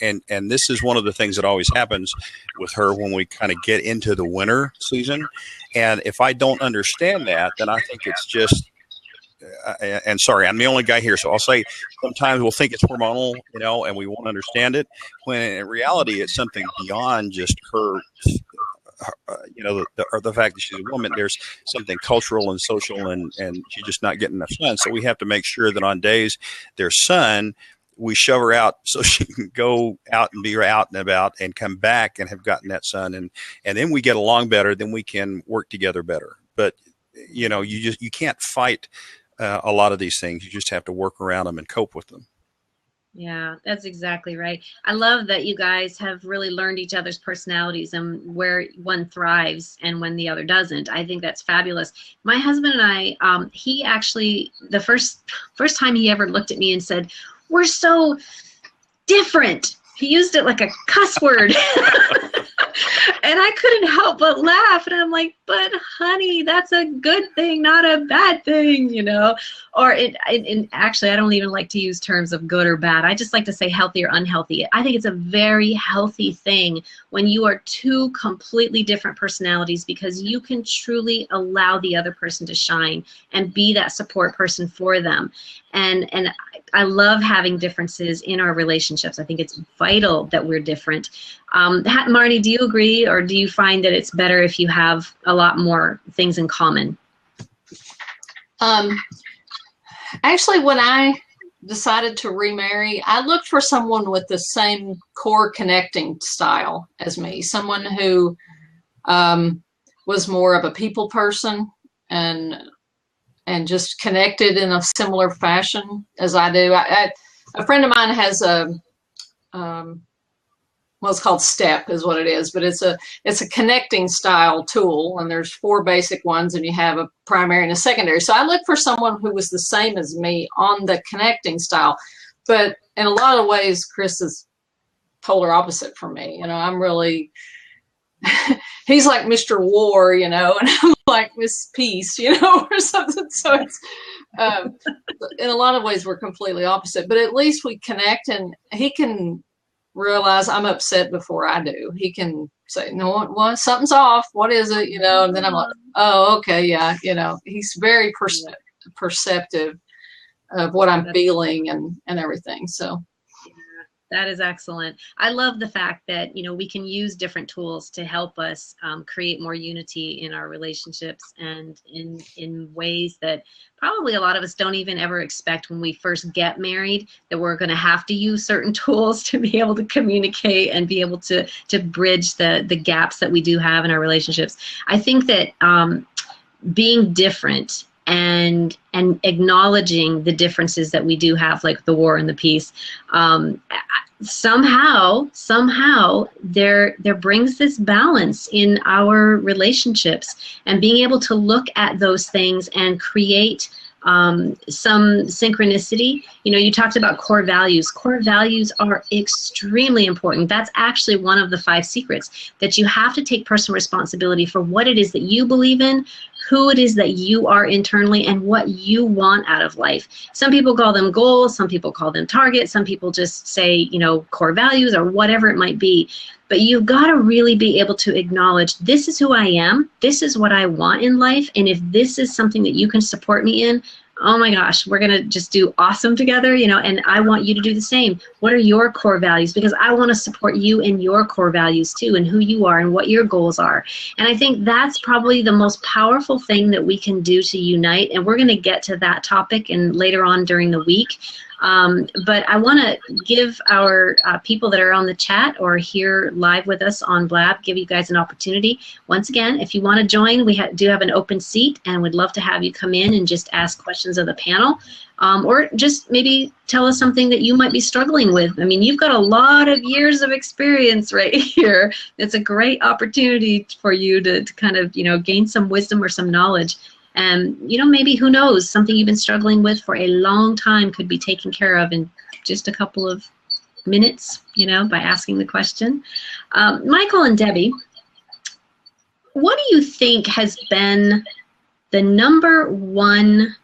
And this is one of the things that always happens with her when we kind of get into the winter season. And if I don't understand that, then I think it's just, and sorry, I'm the only guy here, so I'll say sometimes we'll think it's hormonal, and we won't understand it, when in reality it's something beyond just her, the fact that she's a woman. There's something cultural and social, and she's just not getting enough sun. So we have to make sure that on days there's sun, we shove her out so she can go out and be out and about and come back and have gotten that sun. And then we get along better, then we can work together better. But, you can't fight a lot of these things. You just have to work around them and cope with them. Yeah, that's exactly right. I love that you guys have really learned each other's personalities and where one thrives and when the other doesn't. I think that's fabulous. My husband and I, he actually, the first time he ever looked at me and said, "We're so different." He used it like a cuss word. And I couldn't help but laugh. And I'm like, but honey, that's a good thing, not a bad thing, Or actually, I don't even like to use terms of good or bad. I just like to say healthy or unhealthy. I think it's a very healthy thing when you are two completely different personalities, because you can truly allow the other person to shine and be that support person for them. And I love having differences in our relationships. I think it's vital that we're different. Marnie, do you agree, or do you find that it's better if you have a lot more things in common? Actually, when I decided to remarry, I looked for someone with the same core connecting style as me, someone who was more of a people person and just connected in a similar fashion as I do. A friend of mine has it's called STEP is what it is, but it's a connecting style tool, and there's 4 basic ones, and you have a primary and a secondary. So I looked for someone who was the same as me on the connecting style, but in a lot of ways, Chris is polar opposite from me. I'm really, he's like Mr. War, and I'm like Miss Peace, or something. So it's, in a lot of ways, we're completely opposite, but at least we connect, and he can realize I'm upset before I do. He can say, "No, what? Something's off. What is it?" And then I'm like, "Oh, okay, yeah." He's very perceptive of what I'm feeling and everything. So. That is excellent. I love the fact that, we can use different tools to help us create more unity in our relationships, and in ways that probably a lot of us don't even ever expect when we first get married, that we're going to have to use certain tools to be able to communicate and be able to bridge the gaps that we do have in our relationships. I think that being different and acknowledging the differences that we do have, like the war and the peace, somehow there brings this balance in our relationships, and being able to look at those things and create some synchronicity. You know, you talked about core values. Core values are extremely important. That's actually one of the 5 secrets, that you have to take personal responsibility for what it is that you believe in, who it is that you are internally, and what you want out of life. Some people call them goals, some people call them targets, some people just say, you know, core values or whatever it might be. But you've got to really be able to acknowledge, this is who I am, this is what I want in life, and if this is something that you can support me in, oh my gosh, we're going to just do awesome together, you know, and I want you to do the same. What are your core values? Because I want to support you in your core values too, and who you are and what your goals are. And I think that's probably the most powerful thing that we can do to unite. And we're going to get to that topic and later on during the week. But I want to give our people that are on the chat or here live with us on Blab, give you guys an opportunity. Once again, if you want to join, we do have an open seat, and we'd love to have you come in and just ask questions of the panel, or just maybe tell us something that you might be struggling with. I mean, you've got a lot of years of experience right here. It's a great opportunity for you to kind of, you know, gain some wisdom or some knowledge. And, you know, maybe, who knows, something you've been struggling with for a long time could be taken care of in just a couple of minutes, you know, by asking the question. Michael and Debbie, what do you think has been the #1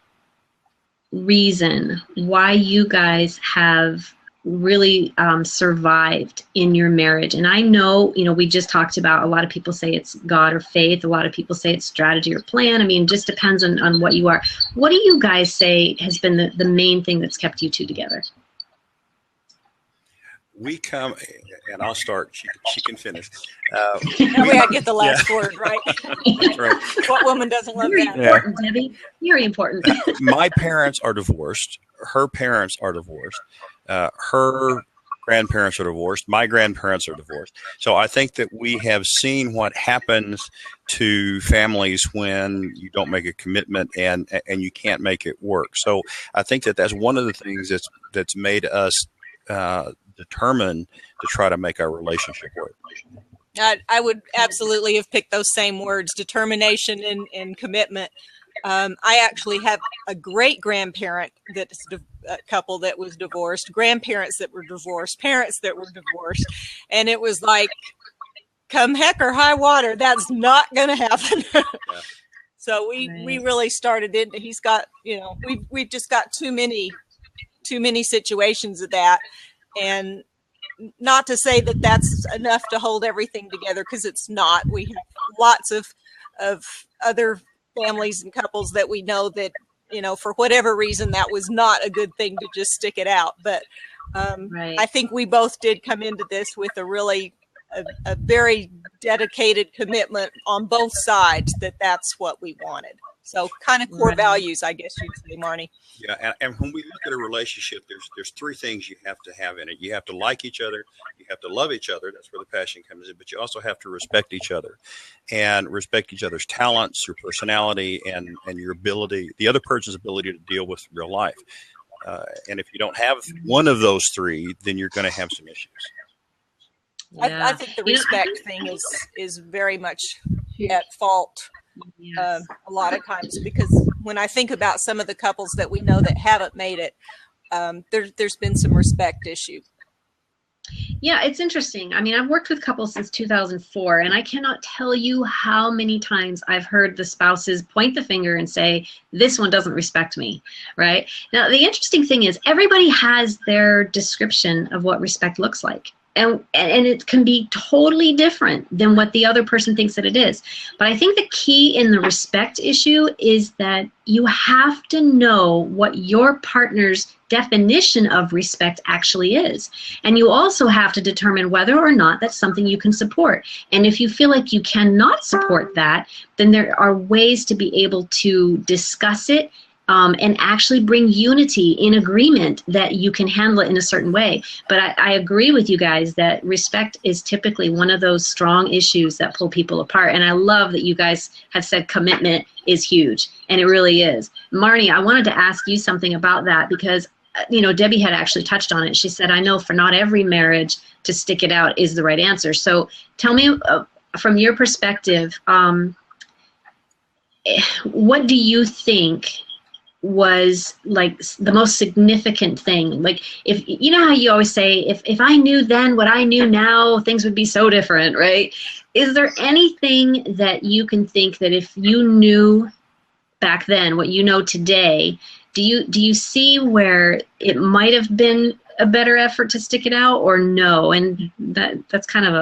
reason why you guys have really survived in your marriage? And I know, you know, we just talked about, a lot of people say it's God or faith. A lot of people say it's strategy or plan. I mean, it just depends on what you are. What do you guys say has been the main thing that's kept you two together? We come, and I'll start. She can finish. That way I get the last word, right? That's right. What woman doesn't love Very that? important, Debbie. Very important. My parents are divorced. Her parents are divorced. Her grandparents are divorced. My grandparents are divorced. So I think that we have seen what happens to families when you don't make a commitment and you can't make it work. So I think that that's one of the things that's made us determined to try to make our relationship work. I would absolutely have picked those same words, determination and commitment. I actually have a great grandparent that's a couple that was divorced, grandparents that were divorced, parents that were divorced. And it was like, come heck or high water, that's not going to happen. Yeah. So we really started it. He's got, you know, we've just got too many situations of that. And not to say that that's enough to hold everything together, because it's not. We have lots of other families and couples that we know that, you know, for whatever reason, that was not a good thing to just stick it out. But I think we both did come into this with a very dedicated commitment on both sides that that's what we wanted. So kind of core values, I guess you'd say, Marnie. Yeah, and when we look at a relationship, there's 3 things you have to have in it. You have to like each other, you have to love each other, that's where the passion comes in, but you also have to respect each other and respect each other's talents, your personality, and your ability, the other person's ability to deal with real life. And if you don't have one of those 3, then you're going to have some issues. Yeah. I think the respect thing is very much at fault. Yes. A lot of times, because when I think about some of the couples that we know that haven't made it, there's been some respect issue. Yeah, it's interesting. I mean, I've worked with couples since 2004, and I cannot tell you how many times I've heard the spouses point the finger and say, this one doesn't respect me, right? Now, the interesting thing is everybody has their description of what respect looks like. And it can be totally different than what the other person thinks that it is. But I think the key in the respect issue is that you have to know what your partner's definition of respect actually is. And you also have to determine whether or not that's something you can support. And if you feel like you cannot support that, then there are ways to be able to discuss it and actually bring unity in agreement that you can handle it in a certain way. But I agree with you guys that respect is typically one of those strong issues that pull people apart. And I love that you guys have said commitment is huge, and it really is. Marnie, I wanted to ask you something about that because, you know, Debbie had actually touched on it. She said, I know for not every marriage to stick it out is the right answer. So tell me from your perspective, what do you think was like the most significant thing? Like, if you know how you always say, if I knew then what I knew now, things would be so different, right? Is there anything that you can think that if you knew back then what you know today, do you see where it might have been a better effort to stick it out, or no? And that's kind of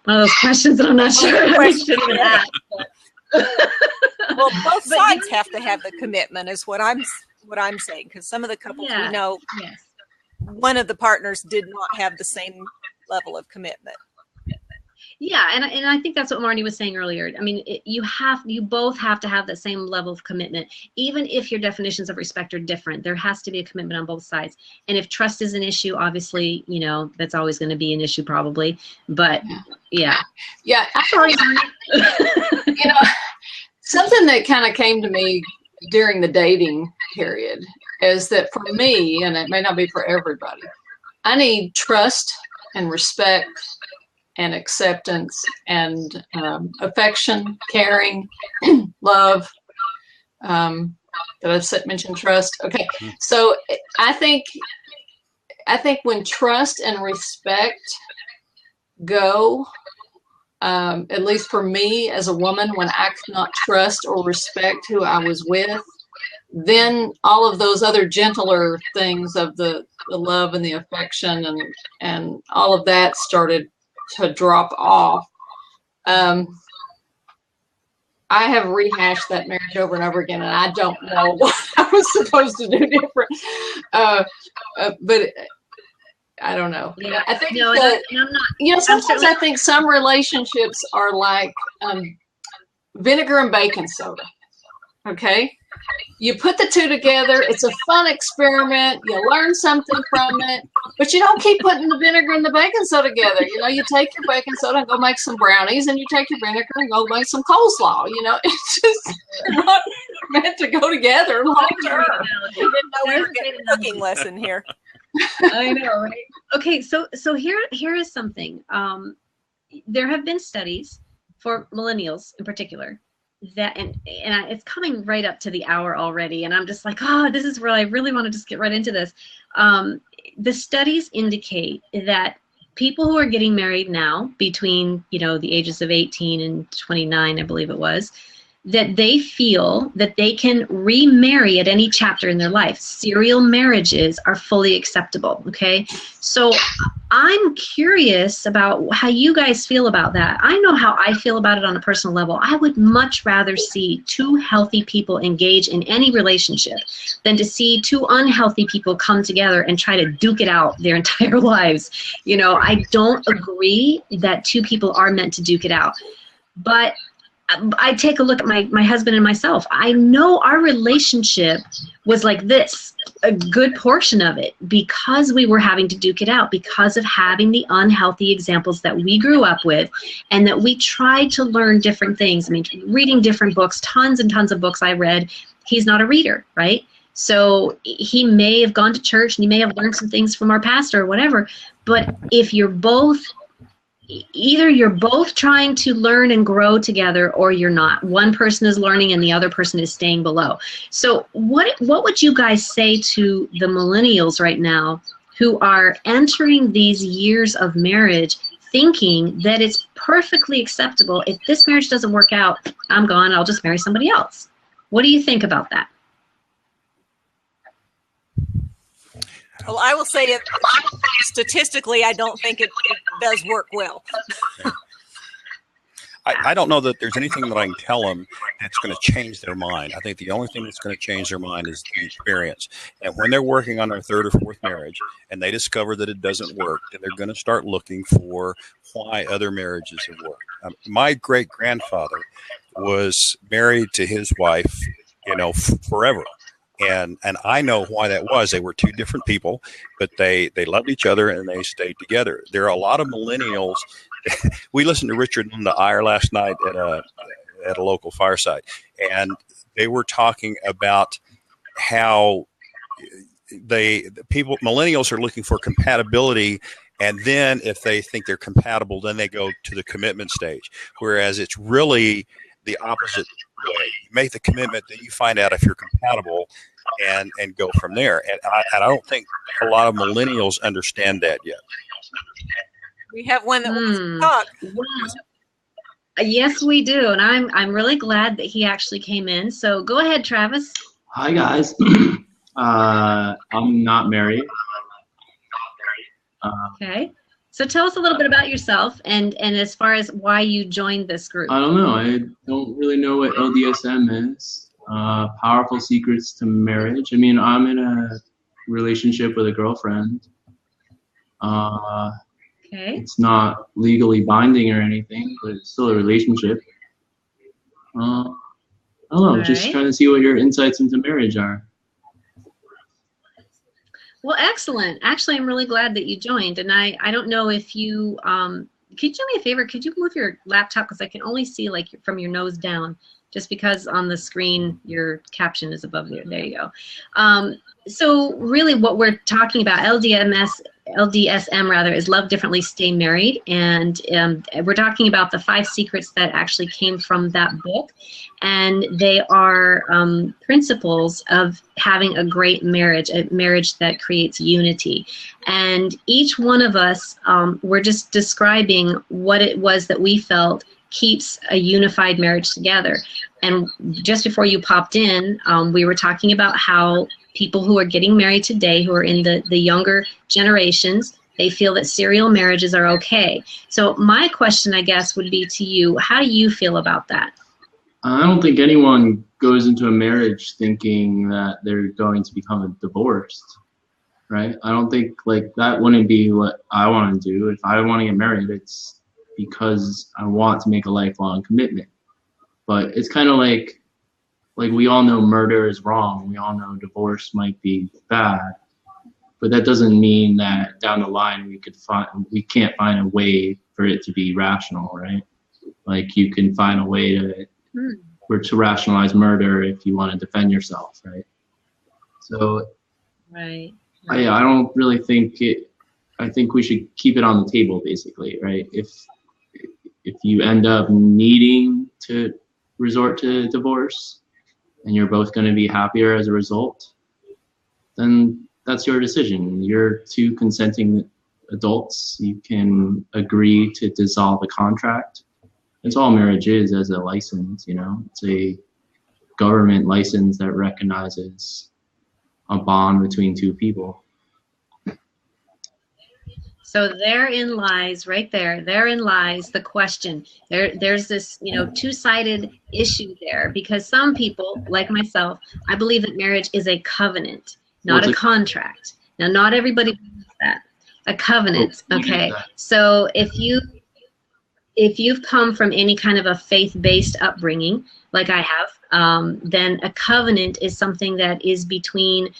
one of those questions that I'm not sure we should even ask. Well, both sides have to have the commitment, is what I'm saying, because some of the couples we know, one of the partners did not have the same level of commitment. Yeah, and I think that's what Marnie was saying earlier. I mean, you both have to have that same level of commitment, even if your definitions of respect are different. There has to be a commitment on both sides. And if trust is an issue, obviously, that's always going to be an issue, probably. But yeah. Sorry, something that kind of came to me during the dating period is that for me, and it may not be for everybody, I need trust and respect and acceptance and affection, caring, love. Did I mention trust? Okay. So I think when trust and respect go, at least for me as a woman, when I could not trust or respect who I was with, then all of those other gentler things of the love and the affection and all of that started to drop off. I have rehashed that marriage over and over again, and I don't know what I was supposed to do different. But I don't know. Yeah. I think sometimes I think some relationships are like vinegar and baking soda. Okay. You put the two together. It's a fun experiment. You learn something from it, but you don't keep putting the vinegar and the baking soda together. You take your baking soda and go make some brownies, and you take your vinegar and go make some coleslaw. It's just not meant to go together long term. We're getting a cooking lesson here. I know, right? Okay, so here is something. There have been studies for millennials in particular that, and it's coming right up to the hour already, and I'm just like, this is where I really want to just get right into this. The studies indicate that people who are getting married now between the ages of 18 and 29, I believe it was, that they feel that they can remarry at any chapter in their life. Serial marriages are fully acceptable, okay? So I'm curious about how you guys feel about that. I know how I feel about it on a personal level. I would much rather see two healthy people engage in any relationship than to see two unhealthy people come together and try to duke it out their entire lives. I don't agree that two people are meant to duke it out. But I take a look at my husband and myself. I know our relationship was like this, a good portion of it, because we were having to duke it out, because of having the unhealthy examples that we grew up with, and that we tried to learn different things. I mean, reading different books, tons and tons of books I read. He's not a reader, right? So he may have gone to church and he may have learned some things from our pastor or whatever. But if you're both either you're both trying to learn and grow together, or you're not. One person is learning and the other person is staying below. So what would you guys say to the millennials right now who are entering these years of marriage thinking that it's perfectly acceptable? If this marriage doesn't work out, I'm gone, I'll just marry somebody else. What do you think about that? Well, I will say statistically, I don't think it does work well. I don't know that there's anything that I can tell them that's going to change their mind. I think the only thing that's going to change their mind is the experience. And when they're working on their third or fourth marriage and they discover that it doesn't work, then they're going to start looking for why other marriages have worked. My great-grandfather was married to his wife, forever. And I know why that was. They were two different people, but they loved each other and they stayed together. There are a lot of millennials. We listened to Richard and Linda Iyer last night at a local fireside, and they were talking about how millennials are looking for compatibility, and then if they think they're compatible, then they go to the commitment stage. Whereas it's really the opposite way. You make the commitment, then you find out if you're compatible, and go from there. And I don't think a lot of millennials understand that yet. We have one that wants to talk. Yes, we do, and I'm really glad that he actually came in. So go ahead, Travis. Hi guys. I'm not married. Okay. So tell us a little bit about yourself and as far as why you joined this group. I don't know. I don't really know what LDSM is. Powerful Secrets to Marriage. I mean, I'm in a relationship with a girlfriend. Okay. It's not legally binding or anything, but it's still a relationship. I don't know. All Just right. trying to see what your insights into marriage are. Well, excellent. Actually, I'm really glad that you joined. And I don't know if you, could you do me a favor? Could you move your laptop? Because I can only see like from your nose down, just because on the screen your caption is above there. There you go. So really what we're talking about, LDSM rather, is Love Differently, Stay Married. And we're talking about the 5 secrets that actually came from that book. And they are principles of having a great marriage, a marriage that creates unity. And each one of us, we're just describing what it was that we felt keeps a unified marriage together. And just before you popped in, we were talking about how people who are getting married today, who are in the younger generations, they feel that serial marriages are okay. So my question, I guess, would be to you, how do you feel about that? I don't think anyone goes into a marriage thinking that they're going to become divorced, right? I don't think like that wouldn't be what I want to do. If I want to get married, it's because I want to make a lifelong commitment. But it's kind of like we all know murder is wrong. We all know divorce might be bad, but that doesn't mean that down the line we can't find a way for it to be rational, right? Like you can find a way to rationalize murder if you want to defend yourself, right? So, Right. I don't really think it. I think we should keep it on the table, basically, right? If you end up needing to resort to divorce, and you're both going to be happier as a result, then that's your decision. You're 2 consenting adults. You can agree to dissolve a contract. That's all marriage is, as a license, you know. It's a government license that recognizes a bond between 2 people. So therein lies, right therein lies the question. There's this, two-sided issue there, because some people, like myself, I believe that marriage is a covenant, not a contract. Now, not everybody believes that. A covenant, okay? So if you've come from any kind of a faith-based upbringing, like I have, then a covenant is something that is between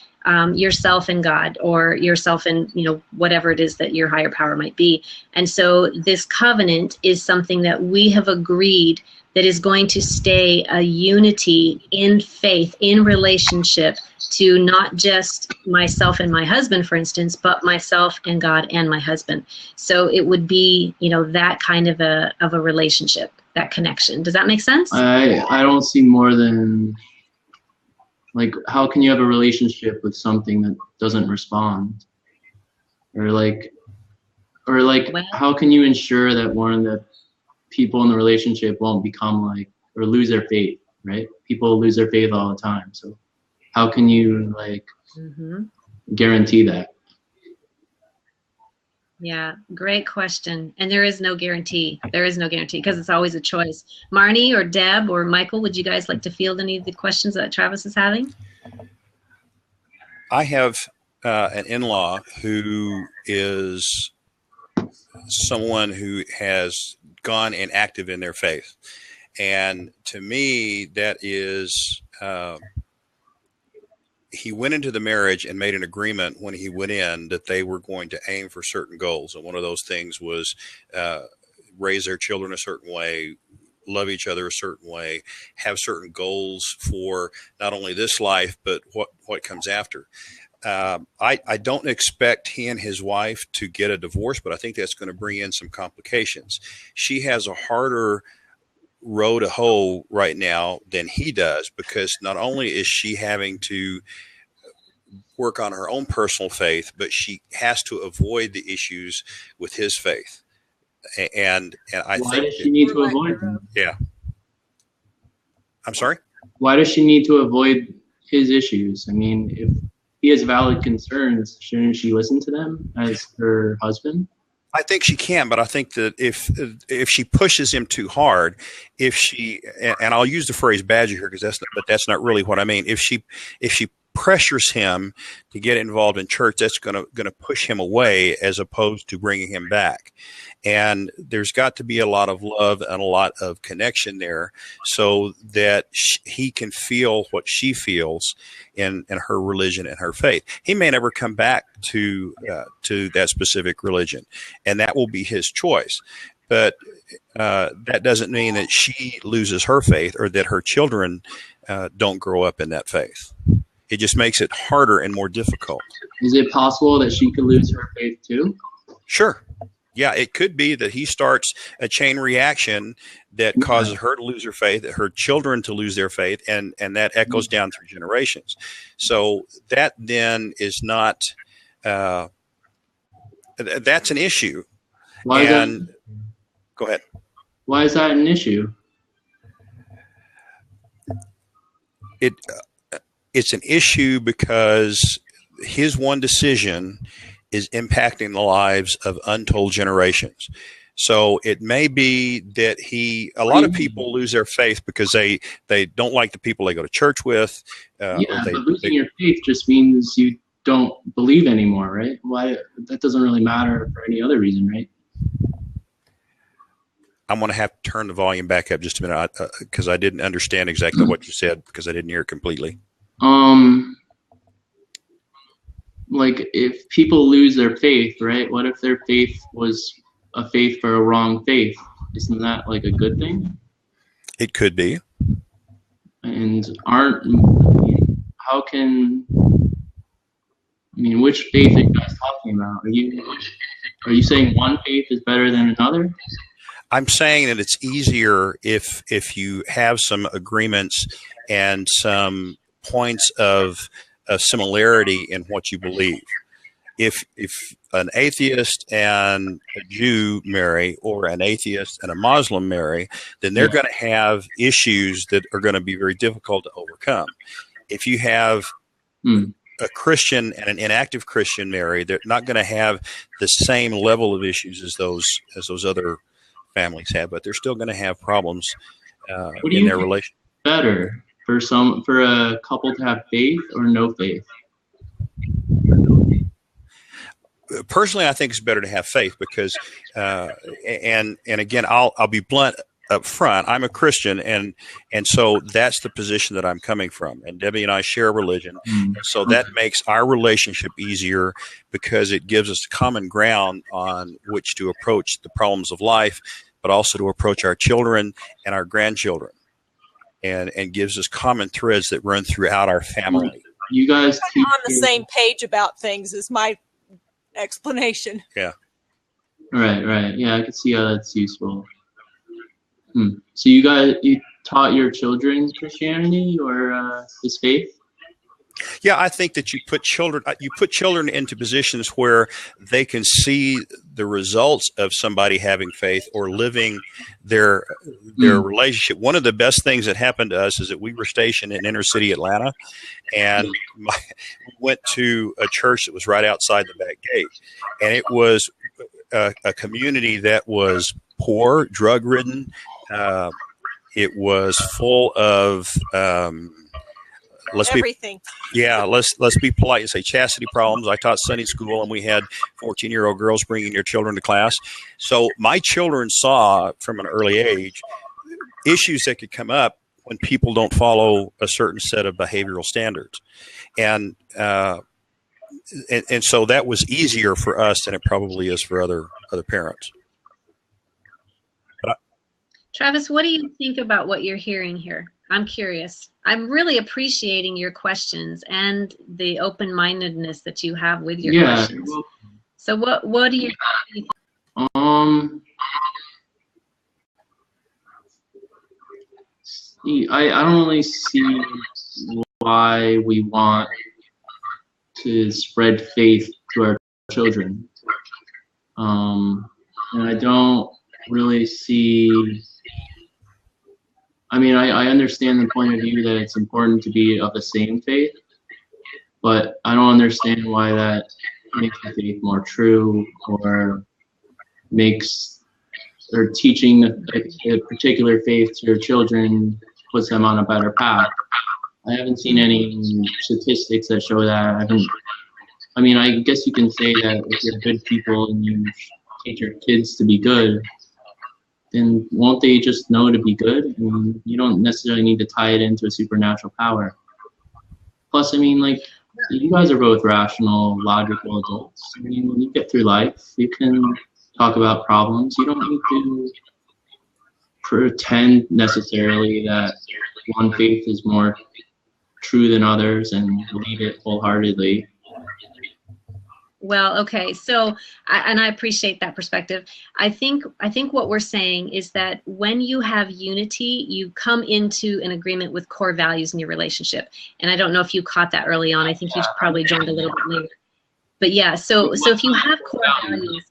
yourself and God, or yourself and whatever it is that your higher power might be. And so this covenant is something that we have agreed that is going to stay a unity in faith, in relationship, to not just myself and my husband, for instance, but myself and God and my husband. So it would be that kind of a relationship, that connection. Does that make sense? I don't see more than, like, how can you have a relationship with something that doesn't respond? Or how can you ensure that one of the people in the relationship won't become or lose their faith, right? People lose their faith all the time. So how can you guarantee that? Yeah, great question. And there is no guarantee. There is no guarantee, because it's always a choice. Marnie or Deb or Michael, would you guys like to field any of the questions that Travis is having? I have an in-law who is someone who has gone inactive in their faith. And to me, that is, he went into the marriage and made an agreement when he went in that they were going to aim for certain goals. And one of those things was raise their children a certain way, love each other a certain way, have certain goals for not only this life, but what comes after. I don't expect he and his wife to get a divorce, but I think that's going to bring in some complications. She has a harder row to hoe right now than he does, because not only is she having to work on her own personal faith, but she has to avoid the issues with his faith. And I Why think does she need to avoid them? yeah. I'm sorry? Why does she need to avoid his issues? I mean, if he has valid concerns, shouldn't she listen to them as her husband? I think she can, but I think that if she pushes him too hard, if she, and I'll use the phrase badger here because that's not really what I mean. If she pressures him to get involved in church, that's going to push him away as opposed to bringing him back. And there's got to be a lot of love and a lot of connection there so that he can feel what she feels in her religion and her faith. He may never come back to that specific religion, and that will be his choice. But that doesn't mean that she loses her faith or that her children don't grow up in that faith. It just makes it harder and more difficult. Is it possible that she could lose her faith too? Sure. Yeah, it could be that he starts a chain reaction that causes her to lose her faith, her children to lose their faith, and that echoes down through generations. So that then is not that's an issue. Why is that? Go ahead. Why is that an issue? It's an issue because his one decision is impacting the lives of untold generations. So it may be that a lot of people lose their faith because they don't like the people they go to church with. But losing your faith just means you don't believe anymore, right? Why? That doesn't really matter for any other reason, right? I'm going to have to turn the volume back up just a minute because I didn't understand exactly what you said because I didn't hear it completely. Like if people lose their faith, right? What if their faith was a faith for a wrong faith? Isn't that like a good thing? It could be. And which faith are you guys talking about? Are you saying one faith is better than another? I'm saying that it's easier if you have some agreements and some points of similarity in what you believe. If an atheist and a Jew marry, or an atheist and a Muslim marry, then they're going to have issues that are going to be very difficult to overcome. If you have a Christian and an inactive Christian marry, they're not going to have the same level of issues as those other families have, but they're still going to have problems in their relationship. Better for a couple to have faith or no faith? Personally, I think it's better to have faith because, and again, I'll be blunt up front. I'm a Christian, and so that's the position that I'm coming from. And Debbie and I share a religion, so that makes our relationship easier because it gives us common ground on which to approach the problems of life, but also to approach our children and our grandchildren, and gives us common threads that run throughout our family. You guys on the same page about things is my explanation. Yeah. Right. Yeah, I can see how that's useful. So you taught your children Christianity or this faith? Yeah, I think that you put children into positions where they can see the results of somebody having faith or living their relationship. One of the best things that happened to us is that we were stationed in inner city Atlanta, and we went to a church that was right outside the back gate, and it was a community that was poor, drug ridden. It was full of everything. Let's be polite and say chastity problems. I taught Sunday school, and we had 14-year-old girls bringing their children to class. So my children saw from an early age issues that could come up when people don't follow a certain set of behavioral standards, and so that was easier for us than it probably is for other parents. Travis, what do you think about what you're hearing here? I'm curious. I'm really appreciating your questions and the open-mindedness that you have with your questions. Well, so what do you think? I don't really see why we want to spread faith to our children. And I don't really see, I mean, I understand the point of view that it's important to be of the same faith, but I don't understand why that makes the faith more true or teaching a particular faith to your children puts them on a better path. I haven't seen any statistics that show that. I mean, I guess you can say that if you're good people and you teach your kids to be good, then won't they just know to be good? I mean, you don't necessarily need to tie it into a supernatural power. Plus, I mean, like, you guys are both rational, logical adults. I mean, when you get through life, you can talk about problems. You don't need to pretend necessarily that one faith is more true than others and believe it wholeheartedly. Well, okay. So, I appreciate that perspective. I think what we're saying is that when you have unity, you come into an agreement with core values in your relationship. And I don't know if you caught that early on. I think you probably joined a little bit later. But yeah, so if you have core values,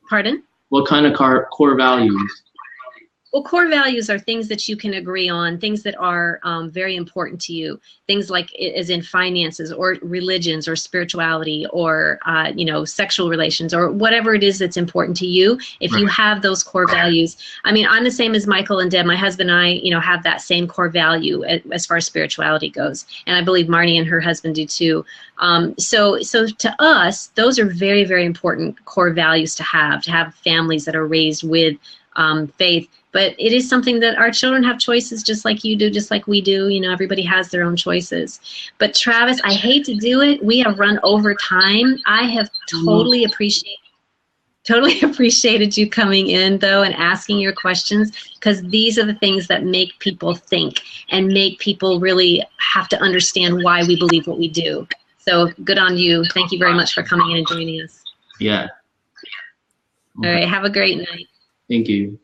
pardon? What kind of core values? Well, core values are things that you can agree on, things that are very important to you, things like as in finances or religions or spirituality or, sexual relations or whatever it is that's important to you. If you have those core values, I mean, I'm the same as Michael and Deb. My husband and I, have that same core value as far as spirituality goes. And I believe Marnie and her husband do too. So to us, those are very, very important core values to have families that are raised with faith. But it is something that our children have choices just like you do, just like we do. Everybody has their own choices. But Travis, I hate to do it. We have run over time. I have totally appreciated you coming in, though, and asking your questions, because these are the things that make people think and make people really have to understand why we believe what we do. So good on you. Thank you very much for coming in and joining us. Yeah. All right. Have a great night. Thank you.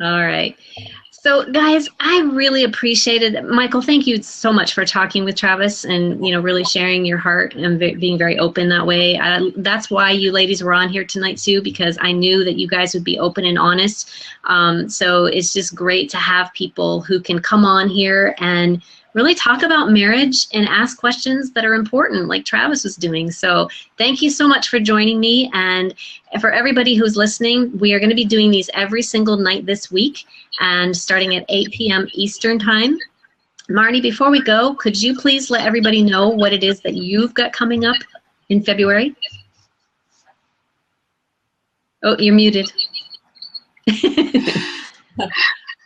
All right. So, guys, I really appreciated it. Michael, thank you so much for talking with Travis and, really sharing your heart and being very open that way. That's why you ladies were on here tonight, too, because I knew that you guys would be open and honest. So it's just great to have people who can come on here and really talk about marriage and ask questions that are important, like Travis was doing. So thank you so much for joining me. And for everybody who's listening, we are going to be doing these every single night this week and starting at 8 p.m. Eastern time. Marnie, before we go, could you please let everybody know what it is that you've got coming up in February? Oh, you're muted.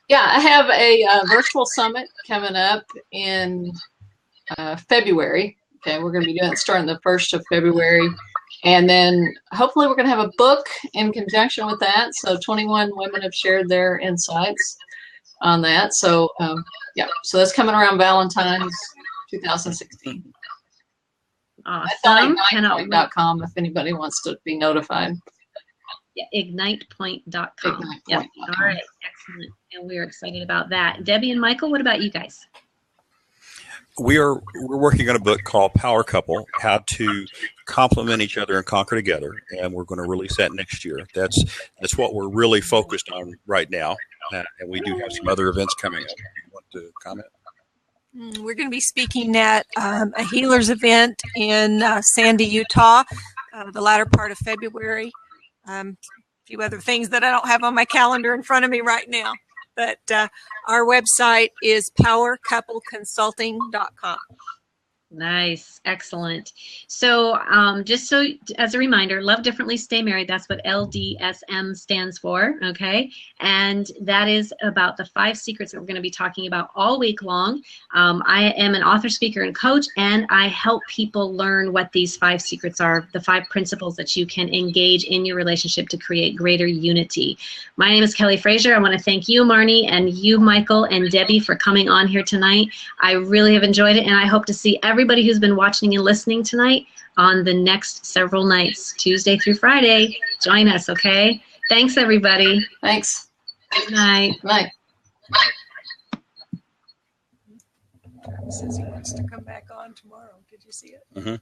Yeah, I have a virtual summit coming up in February. Okay, we're going to be doing it starting the 1st of February. And then hopefully we're going to have a book in conjunction with that. So 21 women have shared their insights on that. So, yeah, so that's coming around Valentine's 2016. Awesome. That's on ignitepoint.com if anybody wants to be notified. Yeah, ignitepoint.com. Yep. Ignitepoint.com. All right, excellent. And we're excited about that. Debbie and Michael, what about you guys? We're working on a book called Power Couple: How to Complement Each Other and Conquer Together, and we're going to release that next year. That's what we're really focused on right now, and we do have some other events coming up. Do you want to comment? We're going to be speaking at a healers event in Sandy, Utah, the latter part of February. A few other things that I don't have on my calendar in front of me right now. But our website is powercoupleconsulting.com. Nice. Excellent. So just so as a reminder, Love Differently, Stay Married, that's what LDSM stands for, okay? And that is about the 5 secrets that we're going to be talking about all week long. I am an author, speaker, and coach, and I help people learn what these 5 secrets are, the 5 principles that you can engage in your relationship to create greater unity. My name is Kelly Frazier. I want to thank you, Marnie, and you, Michael, and Debbie for coming on here tonight. I really have enjoyed it, and I hope to see everybody who's been watching and listening tonight on the next several nights, Tuesday through Friday. Join us, okay? Thanks, everybody. Thanks. Good night. Good night. Travis says he wants to come back on tomorrow. Did you see it? Mhm.